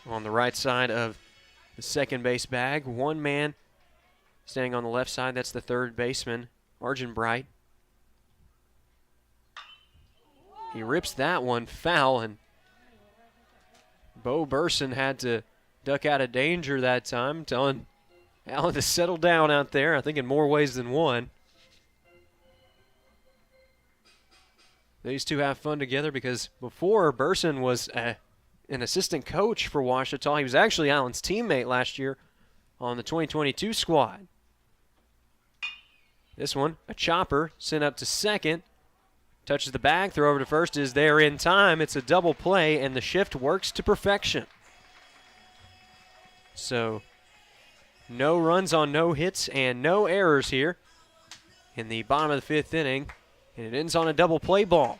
on the right side of the second base bag. 1 man standing on the left side. That's the third baseman, Arjun Bright. He rips that one foul, and Bo Burson had to duck out of danger that time, telling Allen to settle down out there, I think in more ways than one. These two have fun together because before Burson was an assistant coach for Ouachita. He was actually Allen's teammate last year on the 2022 squad. This one, a chopper, sent up to second. Touches the bag, throw over to first is there in time. It's a double play, and the shift works to perfection. So, no runs on no hits and no errors here in the bottom of the 5th inning. And it ends on a double play ball.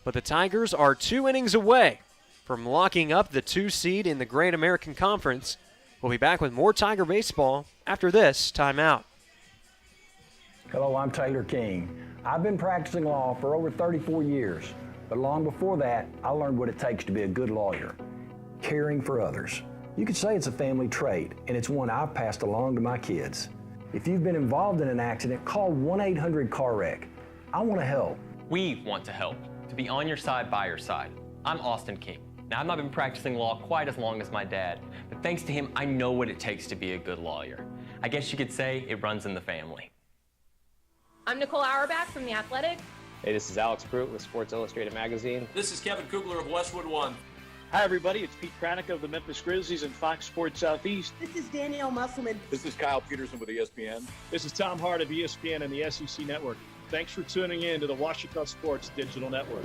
But the Tigers are 2 innings away from locking up the 2 seed in the Great American Conference. We'll be back with more Tiger baseball after this timeout. Hello, I'm Taylor King. I've been practicing law for over 34 years, but long before that, I learned what it takes to be a good lawyer, caring for others. You could say it's a family trait, and it's one I've passed along to my kids. If you've been involved in an accident, call 1-800-CAR-WRECK. I want to help. We want to help, to be on your side, by your side. I'm Austin King. Now, I've not been practicing law quite as long as my dad, but thanks to him, I know what it takes to be a good lawyer. I guess you could say it runs in the family. I'm Nicole Auerbach from The Athletic. Hey, this is Alex Pruitt with Sports Illustrated Magazine. This is Kevin Kugler of Westwood One. Hi, everybody. It's Pete Pranica of the Memphis Grizzlies and Fox Sports Southeast. This is Danielle Musselman. This is Kyle Peterson with ESPN. This is Tom Hart of ESPN and the SEC Network. Thanks for tuning in to the Ouachita Sports Digital Network.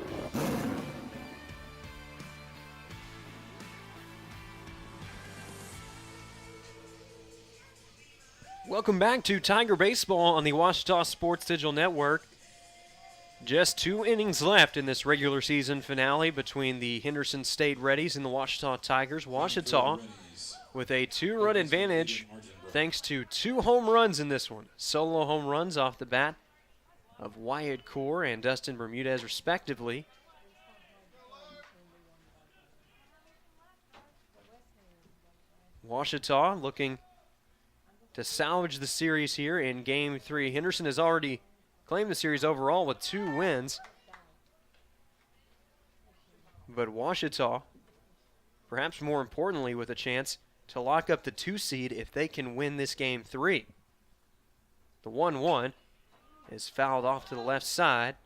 Welcome back to Tiger Baseball on the Ouachita Sports Digital Network. Just 2 innings left in this regular season finale between the Henderson State Reddies and the Ouachita Tigers. Ouachita with a 2-run advantage thanks to 2 home runs in this one. Solo home runs off the bat of Wyatt Core and Dustin Bermudez respectively. Ouachita looking to salvage the series here in Game 3. Henderson has already claimed the series overall with 2 wins. But Ouachita, perhaps more importantly, with a chance to lock up the 2 seed if they can win this Game 3. The 1-1 is fouled off to the left side.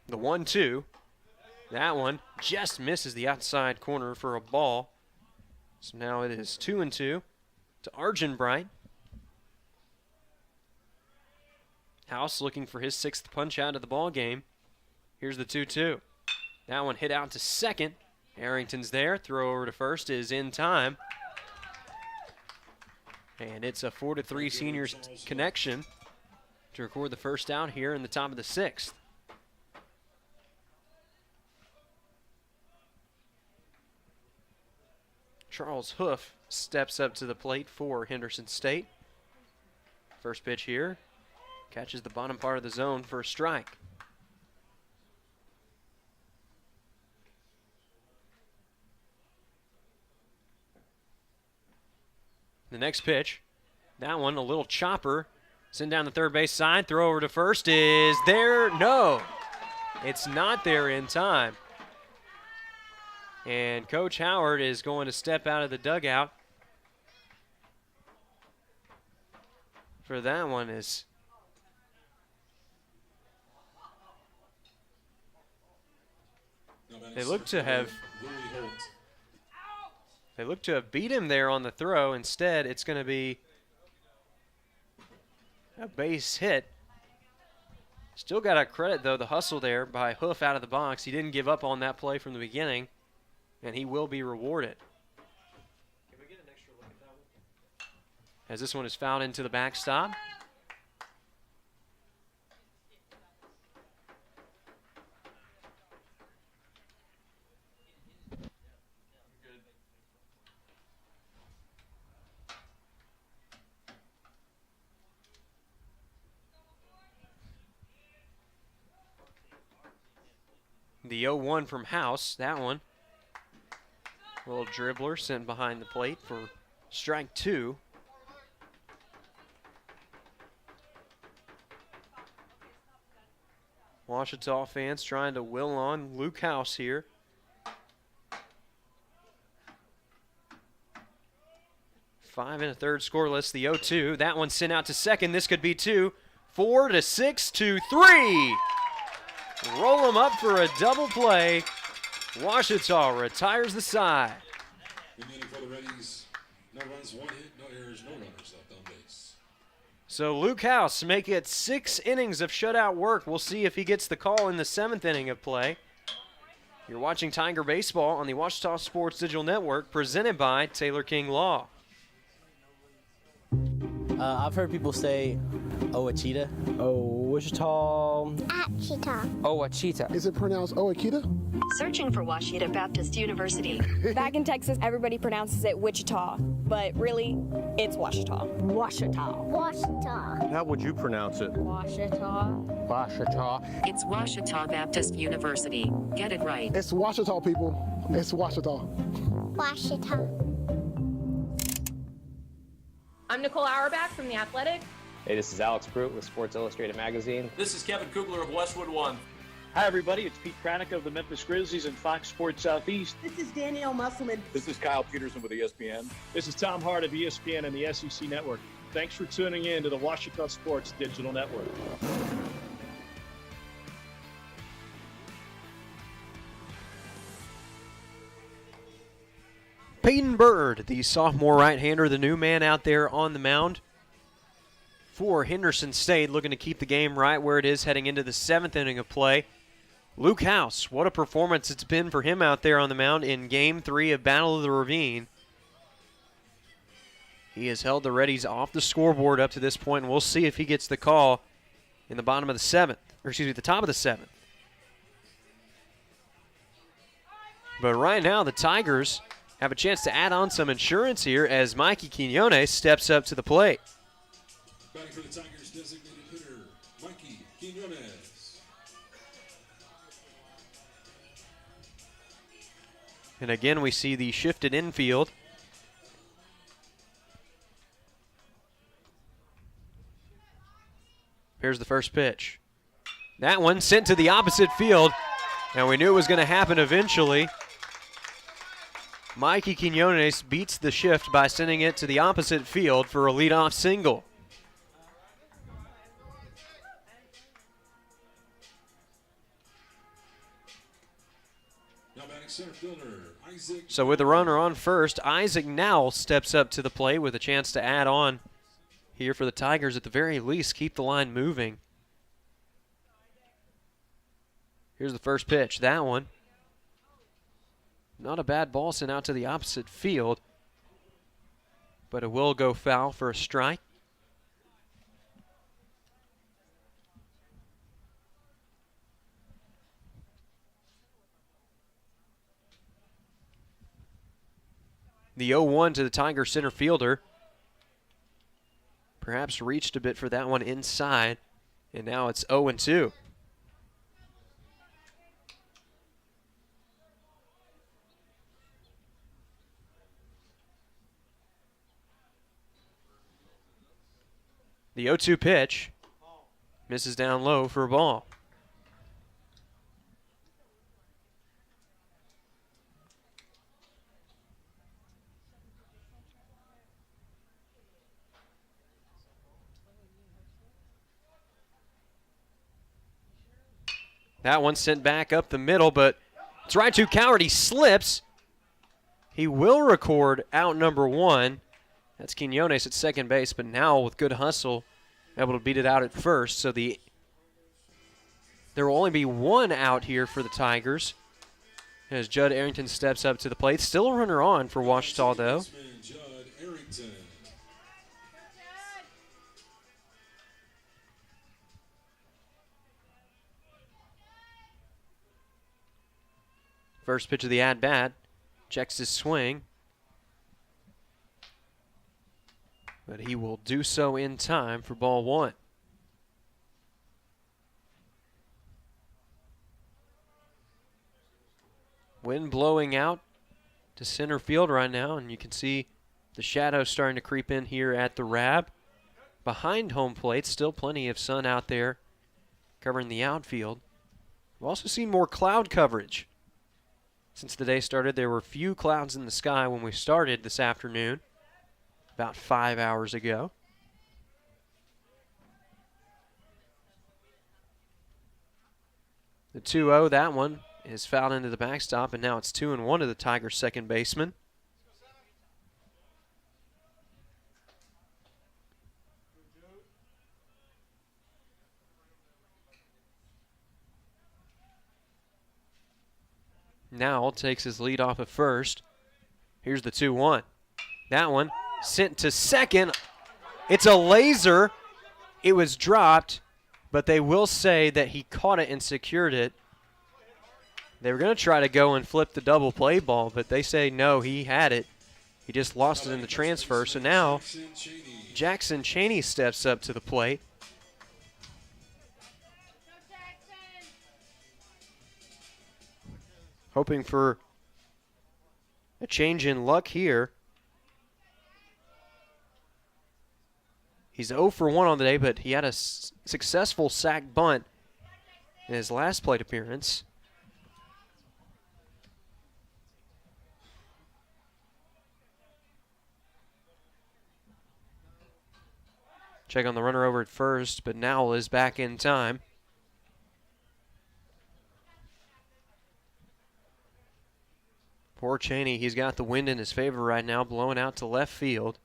The 1-2, that one just misses the outside corner for a ball. So now it is 2-2 to Argenbright. House looking for his 6th punch out of the ball game. Here's the 2-2. That one hit out to second. Arrington's there. Throw over to first is in time. And it's a 4-3 seniors connection to record the first out here in the top of the 6th. Charles Hoof steps up to the plate for Henderson State. First pitch here. Catches the bottom part of the zone for a strike. The next pitch, that one a little chopper. Send down the third base side. Throw over to first is there. No, it's not there in time. And Coach Howard is going to step out of the dugout for that one. They look to have beat him there on the throw. Instead, it's going to be a base hit. Still got to credit, though, the hustle there by Hoof out of the box. He didn't give up on that play from the beginning, and he will be rewarded. Can we get an extra look at that one? As this one is fouled into the backstop. The 0-1 from House, that one. Little dribbler sent behind the plate for strike 2. Ouachita fans trying to will on Luke House here. Five and a third scoreless, the 0-2. That one sent out to second. This could be 2. 4 to 6 to 3. Roll them up for a double play. Ouachita retires the side. Good inning for the Reddies. No runs, 1 hit, no errors, no runners left on base. So Luke House make it 6 innings of shutout work. We'll see if he gets the call in the 7th inning of play. You're watching Tiger Baseball on the Ouachita Sports Digital Network, presented by Taylor King Law. I've heard people say Ouachita. Ouachita. Is it pronounced Ouachita? Searching for Ouachita Baptist University. Back in Texas, everybody pronounces it Wichita, but really, it's Ouachita. Ouachita. Ouachita. How would you pronounce it? Ouachita. Ouachita. It's Ouachita Baptist University. Get it right. It's Ouachita, people. It's Ouachita. Ouachita. I'm Nicole Auerbach from The Athletic. Hey, this is Alex Pruitt with Sports Illustrated Magazine. This is Kevin Kugler of Westwood One. Hi, everybody. It's Pete Pranica of the Memphis Grizzlies and Fox Sports Southeast. This is Danielle Musselman. This is Kyle Peterson with ESPN. This is Tom Hart of ESPN and the SEC Network. Thanks for tuning in to the Ouachita Sports Digital Network. Peyton Bird, the sophomore right-hander, the new man out there on the mound. for Henderson State, looking to keep the game right where it is heading into the 7th inning of play. Luke House, what a performance it's been for him out there on the mound in Game 3 of Battle of the Ravine. He has held the Reddies off the scoreboard up to this point, and we'll see if he gets the call in the bottom of the 7th, or excuse me, the top of the 7th. But right now, the Tigers have a chance to add on some insurance here as Mikey Quinones steps up to the plate. Batting for the Tigers, designated hitter, Mikey Quinones. And again, we see the shifted infield. Here's the first pitch. That one sent to the opposite field, and we knew it was going to happen eventually. Mikey Quinones beats the shift by sending it to the opposite field for a leadoff single. Now batting center fielder, Isaac. So with the runner on first, Isaac now steps up to the plate with a chance to add on here for the Tigers, at the very least, keep the line moving. Here's the first pitch. That one. Not a bad ball sent out to the opposite field, but it will go foul for a strike. The 0-1 to the Tiger center fielder. Perhaps reached a bit for that one inside, and now it's 0-2. The 0-2 pitch misses down low for a ball. That one sent back up the middle, but it's right to Coward. He slips. He will record out number 1. That's Quinones at second base, but now with good hustle, able to beat it out at first. So there will only be 1 out here for the Tigers as Judd Arrington steps up to the plate. Still a runner on for Ouachita, though. Judd Arrington. First pitch of the at-bat. Checks his swing. But he will do so in time for ball 1. Wind blowing out to center field right now, and you can see the shadows starting to creep in here at the Rab. Behind home plate, still plenty of sun out there covering the outfield. We've also seen more cloud coverage. Since the day started, there were few clouds in the sky when we started this afternoon, about 5 hours ago. The 2-0, that one is fouled into the backstop, and now it's 2-1 to the Tigers' second baseman. Now takes his lead off at first. Here's the 2-1. That one sent to second. It's a laser. It was dropped, but they will say that he caught it and secured it. They were going to try to go and flip the double play ball, but they say no, he had it. He just lost it in the transfer. So now Jackson Chaney steps up to the plate. Hoping for a change in luck here. He's 0 for 1 on the day, but he had a successful sac bunt in his last plate appearance. Check on the runner over at first, but Nowell is back in time. Poor Chaney, he's got the wind in his favor right now, blowing out to left field.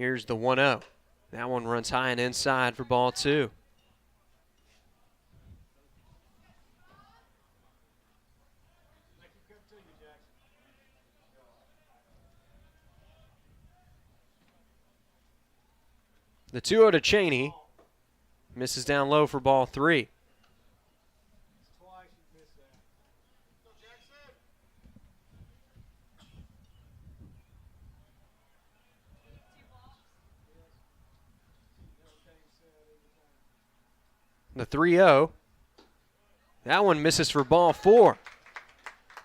Here's the 1-0. That one runs high and inside for ball 2. The 2-0 to Cheney. Misses down low for ball 3. The 3-0. That one misses for ball 4.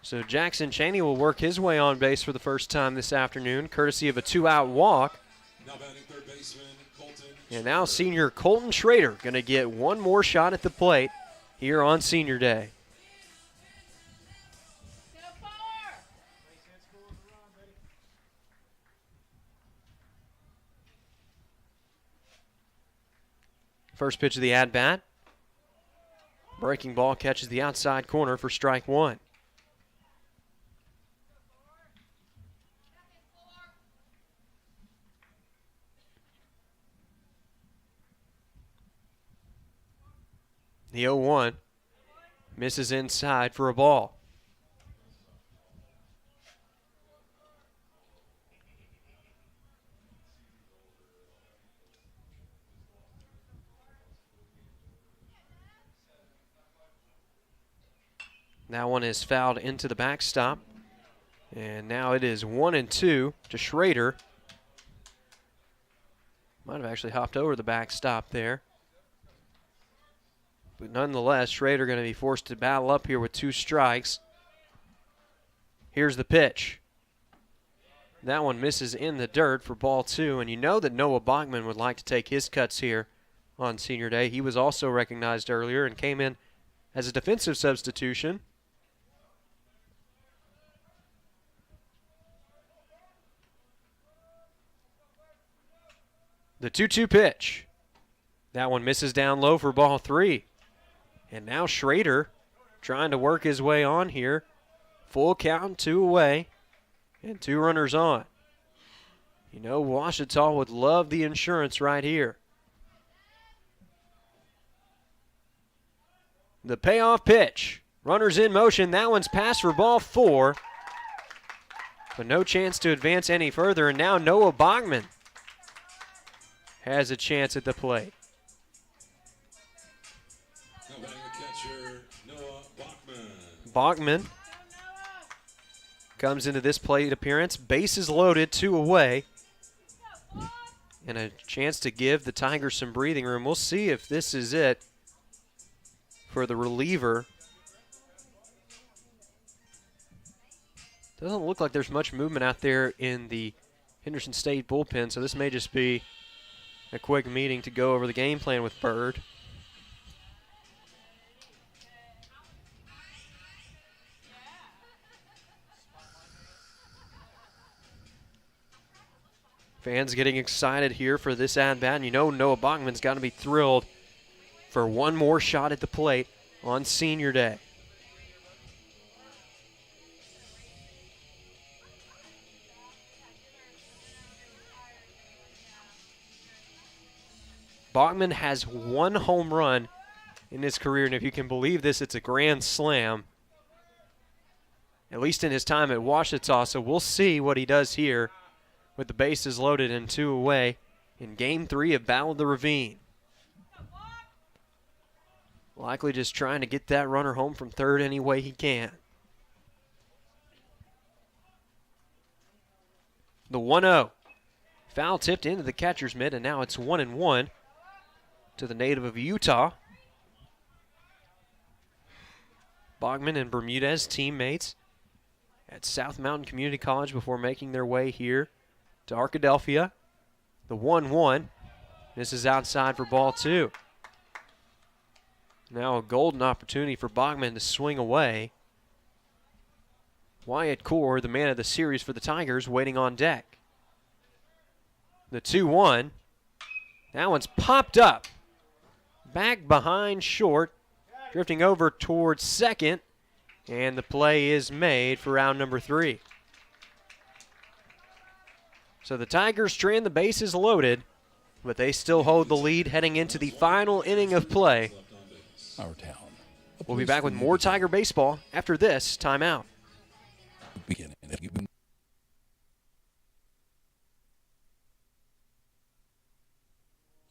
So Jackson Cheney will work his way on base for the first time this afternoon, courtesy of a 2-out walk. Now batting third baseman, Colton. And now senior Colton Schrader going to get one more shot at the plate here on Senior Day. First pitch of the at-bat. Breaking ball catches the outside corner for strike 1. The 0-1 misses inside for a ball. That one is fouled into the backstop. And now it is 1-2 to Schrader. Might have actually hopped over the backstop there. But nonetheless, Schrader going to be forced to battle up here with 2 strikes. Here's the pitch. That one misses in the dirt for ball 2. And you know that Noah Bachman would like to take his cuts here on Senior Day. He was also recognized earlier and came in as a defensive substitution. The 2-2 pitch. That one misses down low for ball 3. And now Schrader trying to work his way on here. Full count, 2 away, and 2 runners on. You know, Ouachita would love the insurance right here. The payoff pitch. Runners in motion. That one's passed for ball 4. But no chance to advance any further. And now Noah Bachman has a chance at the plate. Now batting the catcher, Noah Bachman. Bachman comes into this plate appearance. Bases loaded, 2 away. And a chance to give the Tigers some breathing room. We'll see if this is it for the reliever. Doesn't look like there's much movement out there in the Henderson State bullpen, so this may just be a quick meeting to go over the game plan with Bird. Fans getting excited here for this at-bat, and you know Noah Bachman's got to be thrilled for one more shot at the plate on Senior Day. Bachman has 1 home run in his career, and if you can believe this, it's a grand slam, at least in his time at Ouachita. So we'll see what he does here with the bases loaded and 2 away in Game 3 of Battle of the Ravine. Likely just trying to get that runner home from third any way he can. The 1-0. Foul tipped into the catcher's mitt, and now it's 1-1 to the native of Utah. Bachman and Bermudez, teammates at South Mountain Community College before making their way here to Arkadelphia. The 1-1. This is outside for ball 2. Now a golden opportunity for Bachman to swing away. Wyatt Core, the man of the series for the Tigers, waiting on deck. The 2-1. That one's popped up. Back behind short, drifting over towards second, and the play is made for round number 3. So the Tigers strand the bases loaded, but they still hold the lead heading into the final inning of play. Our town. We'll be back with more Tiger baseball after this timeout.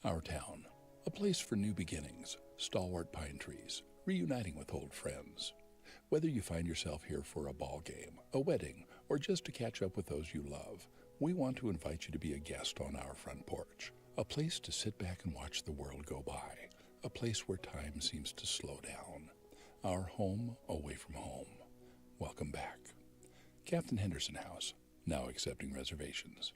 Our town, a place for new beginnings, stalwart pine trees, reuniting with old friends. Whether you find yourself here for a ball game, a wedding, or just to catch up with those you love, we want to invite you to be a guest on our front porch, a place to sit back and watch the world go by, a place where time seems to slow down. Our home away from home. Welcome back. Captain Henderson House, now accepting reservations.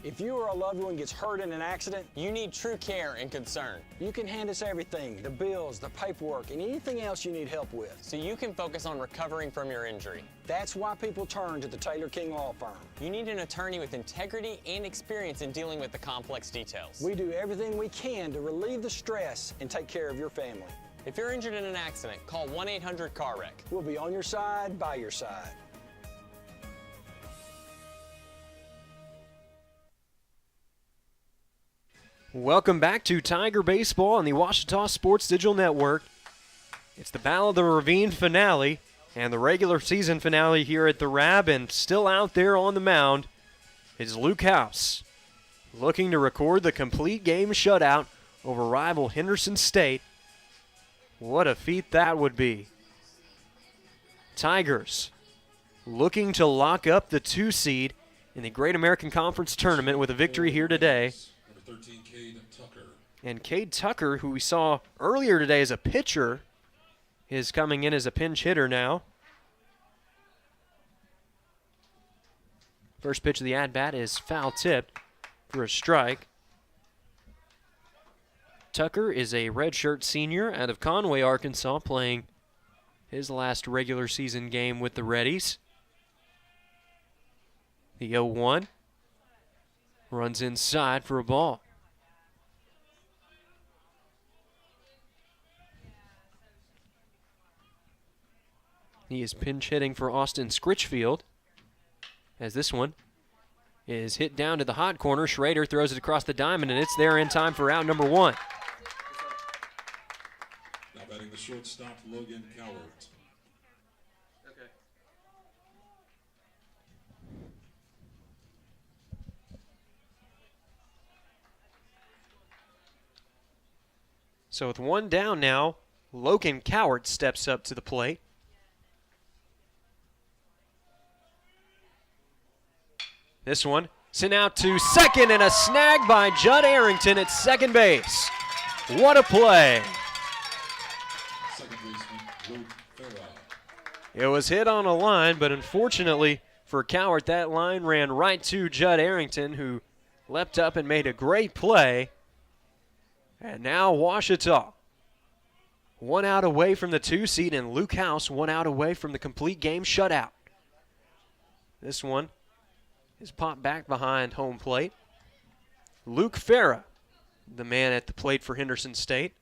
If you or a loved one gets hurt in an accident, You need true care and concern, you can hand us everything, the bills, the paperwork, and anything else you need help with. so you can focus on recovering from your injury. That's why people turn to the Taylor King Law Firm. You need an attorney with integrity and experience in dealing with the complex details. We do everything we can to relieve the stress and take care of your family. If you're injured in an accident, call 1-800-CAR-WRECK. We'll be on your side, by your side. Welcome back to Tiger Baseball on the Ouachita Sports Digital Network. It's the Battle of the Ravine finale and the regular season finale here at the Rab, and still out there on the mound is Luke House, looking to record the complete game shutout over rival Henderson State. What a feat that would be. Tigers looking to lock up the 2 seed in the Great American Conference Tournament with a victory here today. Number 13, Cade Tucker. And Cade Tucker, who we saw earlier today as a pitcher, is coming in as a pinch hitter now. First pitch of the at-bat is foul tipped for a strike. Tucker is a redshirt senior out of Conway, Arkansas, playing his last regular season game with the Reddies. The 0-1 runs inside for a ball. He is pinch hitting for Austin Scritchfield, as this one is hit down to the hot corner. Schrader throws it across the diamond, and it's there in time for out number 1. Now batting the shortstop, Logan Cowart. So with 1 down now, Logan Cowart steps up to the plate. This one sent out to second, and a snag by Judd Arrington at second base. What a play. Second baseman, Luke Farah. It was hit on a line, but unfortunately for Cowart, that line ran right to Judd Arrington, who leapt up and made a great play. And now Ouachita, 1 out away from the 2 seed, and Luke House 1 out away from the complete game shutout. This one is popped back behind home plate. Luke Farah, the man at the plate for Henderson State.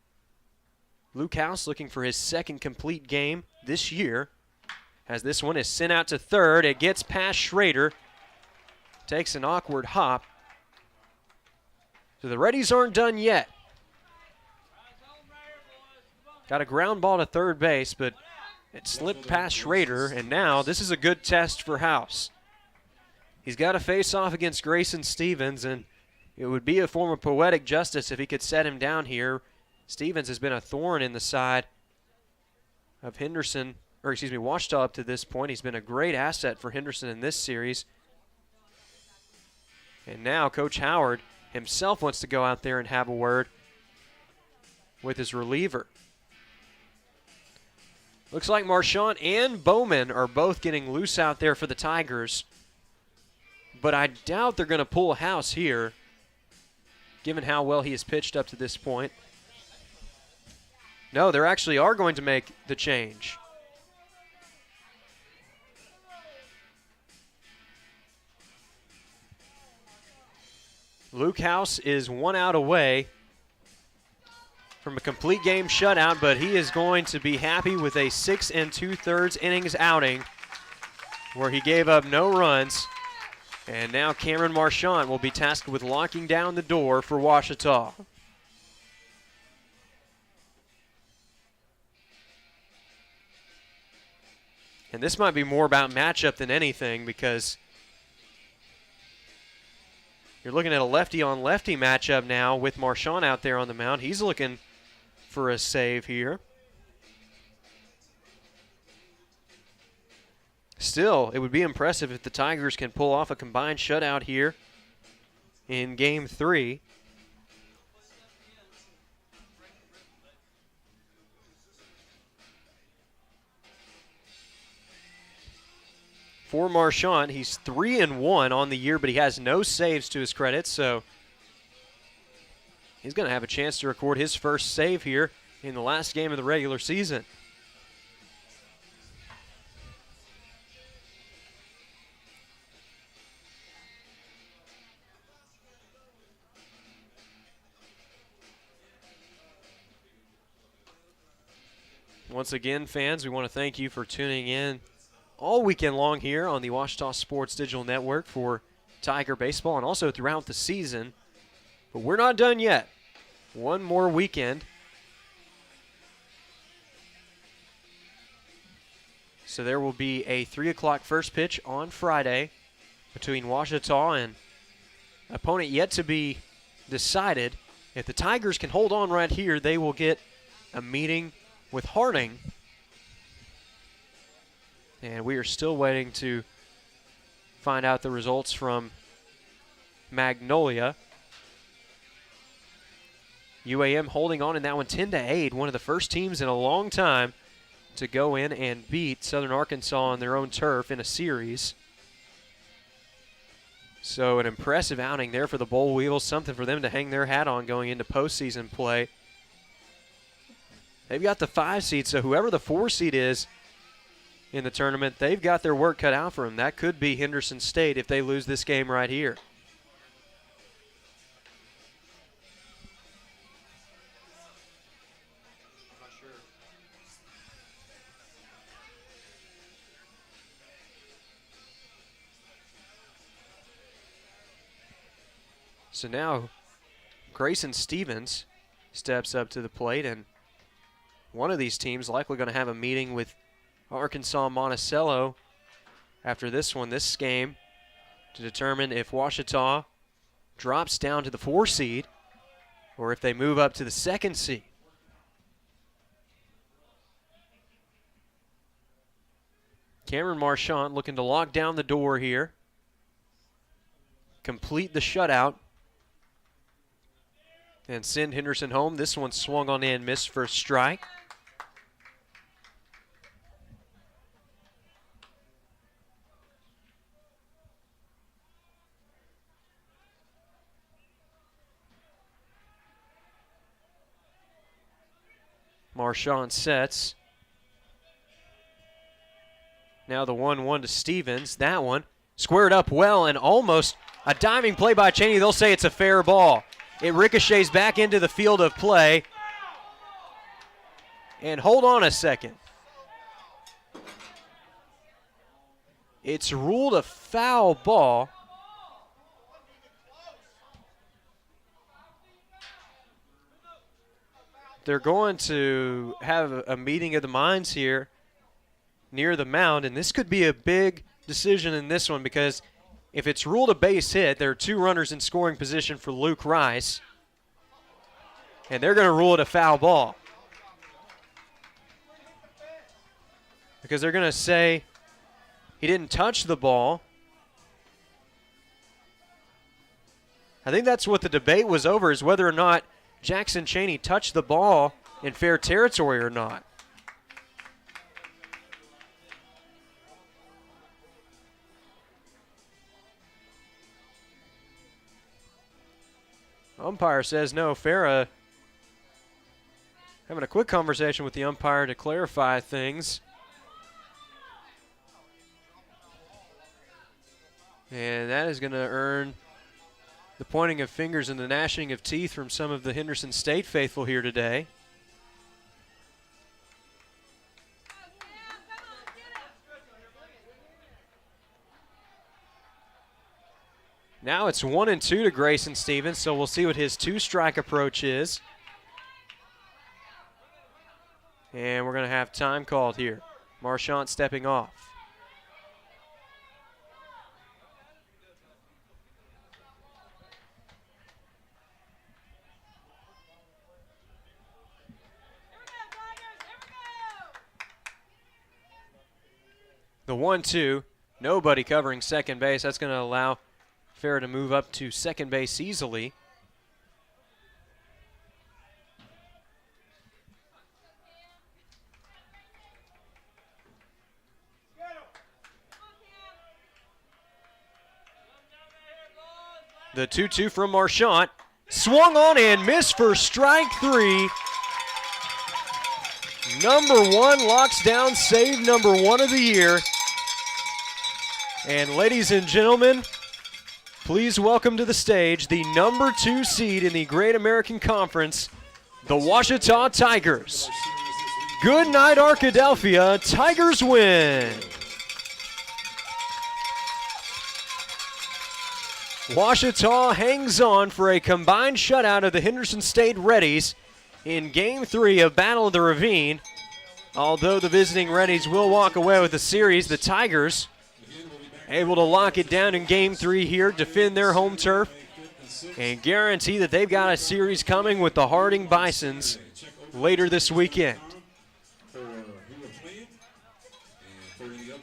Luke House looking for his second complete game this year, as this one is sent out to third. It gets past Schrader, takes an awkward hop. So the Reddies aren't done yet. Got a ground ball to third base, but it slipped past Schrader, and now this is a good test for House. He's got to face off against Grayson Stevens, and it would be a form of poetic justice if he could set him down here. Stevens has been a thorn in the side of Ouachita up to this point. He's been a great asset for Henderson in this series. And now Coach Howard himself wants to go out there and have a word with his reliever. Looks like Marchand and Bowman are both getting loose out there for the Tigers, but I doubt they're going to pull House here, given how well he has pitched up to this point. No, they actually are going to make the change. Luke House is 1 out away from a complete game shutout, but he is going to be happy with a 6 2/3 innings outing where he gave up no runs And now Cameron Marchant will be tasked with locking down the door for Ouachita. And this might be more about matchup than anything, because you're looking at a lefty-on-lefty matchup now with Marchant out there on the mound. He's looking for a save here. Still, it would be impressive if the Tigers can pull off a combined shutout here in Game 3. For Marchant, he's 3-1 on the year, but he has no saves to his credit, so he's going to have a chance to record his first save here in the last game of the regular season. Once again, fans, we want to thank you for tuning in all weekend long here on the Ouachita Sports Digital Network for Tiger Baseball and also throughout the season. But we're not done yet. One more weekend. So there will be a 3 o'clock first pitch on Friday between Ouachita and an opponent yet to be decided. If the Tigers can hold on right here, they will get a meeting with Harding. And we are still waiting to find out the results from Magnolia. UAM holding on in that one 10-8, one of the first teams in a long time to go in and beat Southern Arkansas on their own turf in a series. So an impressive outing there for the Boll Weevils, something for them to hang their hat on going into postseason play. They've got the 5 seed, so whoever the 4 seed is in the tournament, they've got their work cut out for them. That could be Henderson State if they lose this game right here. So now Grayson Stevens steps up to the plate, and one of these teams likely going to have a meeting with Arkansas Monticello after this game to determine if Ouachita drops down to the 4 seed or if they move up to the 2nd seed. Cameron Marchant looking to lock down the door here, complete the shutout, and send Henderson home. This one swung on in, missed for a strike. Marchant sets. Now the 1-1 to Stevens. That one squared up well and almost a diving play by Cheney. They'll say it's a fair ball. It ricochets back into the field of play. And hold on a second. It's ruled a foul ball. They're going to have a meeting of the minds here near the mound, and this could be a big decision in this one, because if it's ruled a base hit, there are 2 runners in scoring position for Luke Rice, and they're going to rule it a foul ball. Because they're going to say he didn't touch the ball. I think that's what the debate was over, is whether or not Jackson Cheney touched the ball in fair territory or not. Umpire says no. Farah having a quick conversation with the umpire to clarify things. And that is going to earn the pointing of fingers and the gnashing of teeth from some of the Henderson State faithful here today. Now it's 1-2 to Grayson Stevens, so we'll see what his two-strike approach is. And we're going to have time called here. Marchant stepping off. The 1-2, nobody covering second base. That's going to allow Fair to move up to second base easily. The 2-2 from Marchant. Swung on and missed for strike 3. Number 1 locks down save number 1 of the year. And ladies and gentlemen, please welcome to the stage the number 2 seed in the Great American Conference, the Ouachita Tigers. Good night, Arkadelphia. Tigers win. Ouachita hangs on for a combined shutout of the Henderson State Reddies in Game 3 of Battle of the Ravine. Although the visiting Reddies will walk away with the series, the Tigers able to lock it down in Game 3 here, defend their home turf, and guarantee that they've got a series coming with the Harding Bisons later this weekend.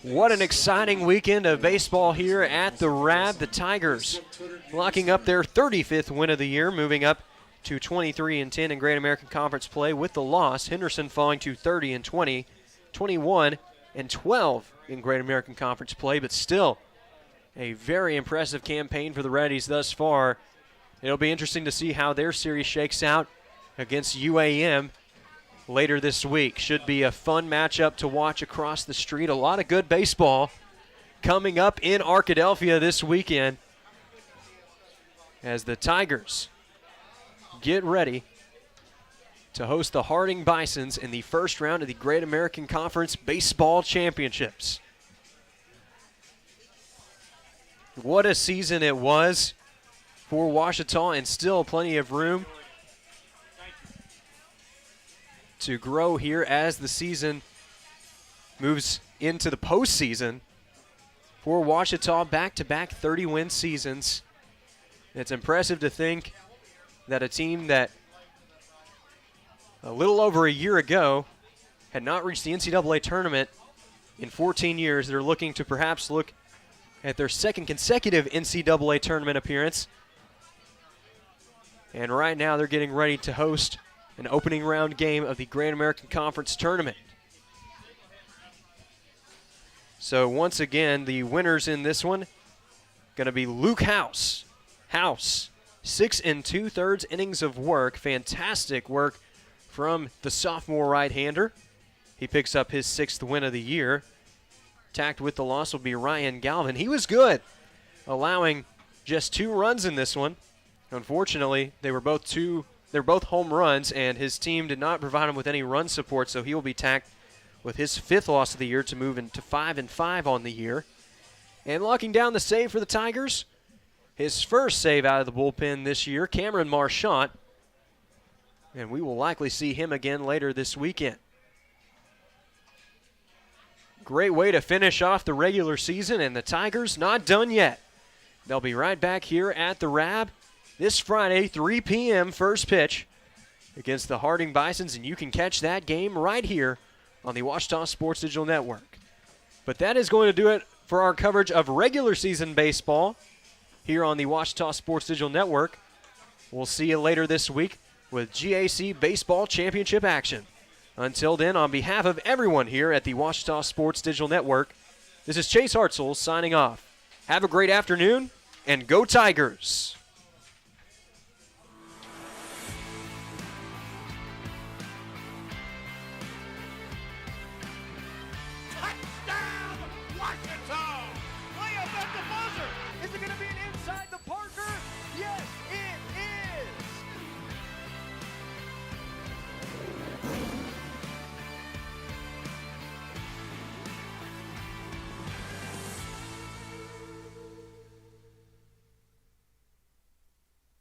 What an exciting weekend of baseball here at the RAB. The Tigers locking up their 35th win of the year, moving up to 23-10 in Great American Conference play with the loss. Henderson falling to 30-20, 21-12 in Great American Conference play, but still a very impressive campaign for the Reddies thus far. It'll be interesting to see how their series shakes out against UAM later this week. Should be a fun matchup to watch across the street. A lot of good baseball coming up in Arkadelphia this weekend as the Tigers get ready to host the Harding Bisons in the first round of the Great American Conference Baseball Championships. What a season it was for Ouachita, and still plenty of room to grow here as the season moves into the postseason. For Ouachita, back-to-back 30-win seasons. It's impressive to think that a team that a little over a year ago had not reached the NCAA tournament in 14 years, they're looking to perhaps look at their second consecutive NCAA tournament appearance. And right now they're getting ready to host an opening round game of the Great American Conference Tournament. So once again, the winners in this one going to be Luke House. House, 6 2/3 innings of work. Fantastic work from the sophomore right-hander. He picks up his 6th win of the year. Tacked with the loss will be Ryan Galvin. He was good, allowing just 2 runs in this one. Unfortunately, they were both home runs, and his team did not provide him with any run support, so he will be tacked with his 5th loss of the year to move into 5-5 on the year. And locking down the save for the Tigers, his first save out of the bullpen this year, Cameron Marchant. And we will likely see him again later this weekend. Great way to finish off the regular season, and the Tigers not done yet. They'll be right back here at the RAB this Friday, 3 p.m. first pitch against the Harding Bisons, and you can catch that game right here on the Ouachita Sports Digital Network. But that is going to do it for our coverage of regular season baseball here on the Ouachita Sports Digital Network. We'll see you later this week with GAC Baseball Championship action. Until then, on behalf of everyone here at the Ouachita Sports Digital Network, this is Chase Hartzell signing off. Have a great afternoon, and go Tigers!